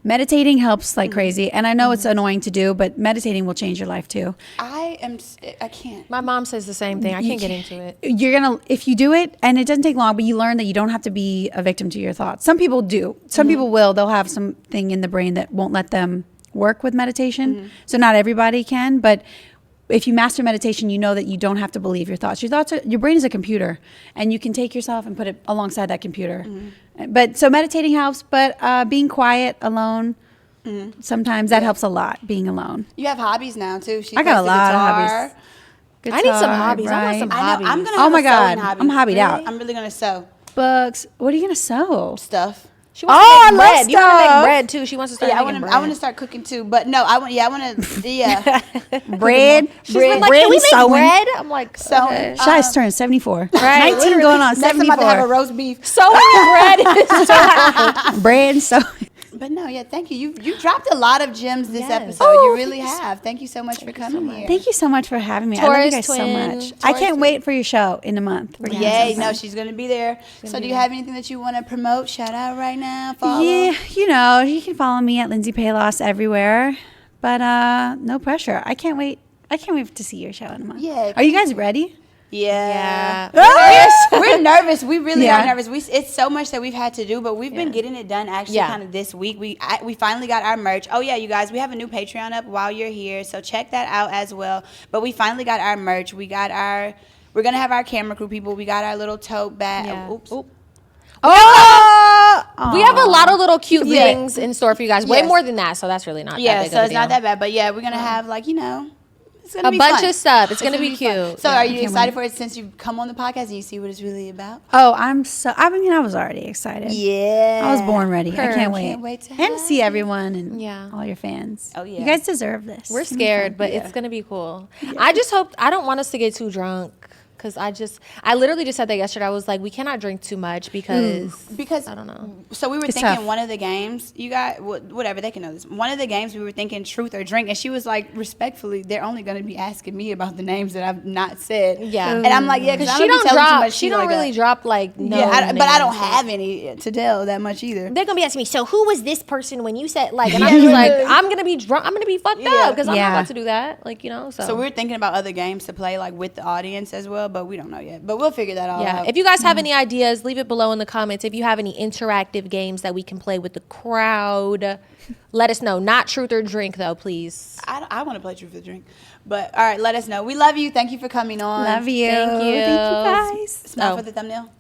S3: Meditating helps like crazy. And I know it's annoying to do, but meditating will change your life too.
S1: I can't.
S2: My mom says the same thing. I can't get into it.
S3: If you do it, and it doesn't take long, but you learn that you don't have to be a victim to your thoughts. Some people do. Some people will. They'll have something in the brain that won't let them work with meditation. So not everybody can, but if you master meditation, you know that you don't have to believe your thoughts. Your brain is a computer, and you can take yourself and put it alongside that computer. But so meditating helps, but being quiet, alone, sometimes that helps a lot. Being alone.
S1: You have hobbies now too. She
S3: I got a
S1: plays the
S3: lot of
S1: guitar.
S3: hobbies.
S2: I need some
S3: Guitar,
S2: hobbies. I want
S3: right?
S2: some
S1: I know.
S2: hobbies.
S1: I'm gonna.
S3: Oh
S1: Have
S3: my
S1: a sewing
S3: God.
S1: hobby.
S3: I'm hobbied out.
S1: I'm really gonna sew
S3: Books. What are you gonna sew?
S1: stuff.
S2: She wants
S3: Oh,
S2: to
S3: I
S2: make
S3: love
S2: bread. You want to
S3: stuff.
S2: make bread too. She wants to start
S1: Yeah,
S2: making bread.
S1: I want to start cooking too. But no, I want. Yeah.
S3: Bread.
S2: She's been like,
S3: bread
S2: can we
S3: and
S2: make
S3: sewing.
S2: bread? I'm like,
S1: So,
S2: okay.
S3: Shy's turning 74.
S2: Right,
S3: 19
S2: literally.
S3: going on
S1: Next I'm about to have a
S3: 74.
S1: roast beef.
S2: Sewing bread.
S3: Bread and sewing.
S1: But no, yeah, thank you. You dropped a lot of gems this
S2: Yes.
S1: episode.
S3: Oh,
S1: you really have. Thank you so much for coming here.
S3: Thank you so much for having me. I love you
S2: Taurus
S3: guys so
S2: twin.
S3: much. I
S1: Taurus
S3: can't
S1: twin.
S3: wait for your show in a month. We're gonna have
S1: Yay!
S3: some
S1: No,
S3: fun.
S1: she's gonna be there. So, do you have anything that you want to promote? Shout out right now. Follow.
S3: Yeah, you know, you can follow me at LINDSEYPELAS everywhere. But no pressure. I can't wait. I can't wait to see your show in a month.
S1: Yeah.
S3: Are you guys ready?
S1: Yeah.
S2: Yeah.
S1: We're nervous. We really
S3: Yeah.
S1: are nervous. It's so much that we've had to do, but we've been getting it done actually kind of this week. We finally got our merch. Oh yeah, you guys, we have a new Patreon up while you're here, so check that out as well. But we finally got our merch. We're gonna have our camera crew people. We got our little tote bag.
S2: Yeah.
S1: Oops.
S3: Oh!
S2: We have a lot of little cute
S1: Yeah.
S2: things in store for you guys. Way
S1: Yes.
S2: more than that, so that's really not
S1: Yeah,
S2: that big
S1: so
S2: of a
S1: it's not
S2: deal.
S1: that bad. But yeah, we're gonna have it's gonna
S2: A
S1: be
S2: bunch
S1: fun.
S2: of stuff. It's gonna be
S1: fun.
S2: cute.
S1: So
S2: Yeah,
S1: are
S2: I
S1: you
S3: can't
S1: excited
S3: wait.
S1: for it since you've come on the podcast and you see what it's really about?
S3: Oh, I mean, I was already excited.
S1: Yeah.
S3: I was born ready. I can't wait.
S1: Can't wait to
S3: and to see everyone and
S2: Yeah.
S3: all your fans.
S1: Oh, yeah.
S3: You guys deserve this.
S2: We're scared, but it's gonna be cool. I just hope I don't want us to get too drunk because I literally just said that yesterday. I was like, we cannot drink too much because I don't know.
S1: So we were
S3: It's
S1: thinking
S3: tough.
S1: one of the games, you got whatever, they can know this. One of the games we were thinking truth or drink, and she was like, respectfully, they're only going to be asking me about the names that I've not said.
S2: Yeah.
S1: And I'm like, yeah, because
S2: She don't drop. She don't
S1: like
S2: really drop like no.
S1: Yeah, but I don't
S2: names.
S1: have any to tell that much either.
S2: They're gonna be asking me. So who was this person when you said like? And I'm just like, I'm gonna be drunk. I'm gonna be fucked up because I'm not
S3: Yeah.
S2: about to do that. Like So
S1: So we were thinking about other games to play like with the audience as well. well, but we don't know yet. But we'll figure that all out.
S2: If you guys have any ideas, leave it below in the comments. If you have any interactive games that we can play with the crowd, let us know. Not truth or drink, though, please.
S1: I want to play truth or drink. But, all right, let us know. We love you. Thank you for coming on.
S3: Love you.
S2: Thank you.
S3: Thank you, guys.
S1: Smile for the thumbnail.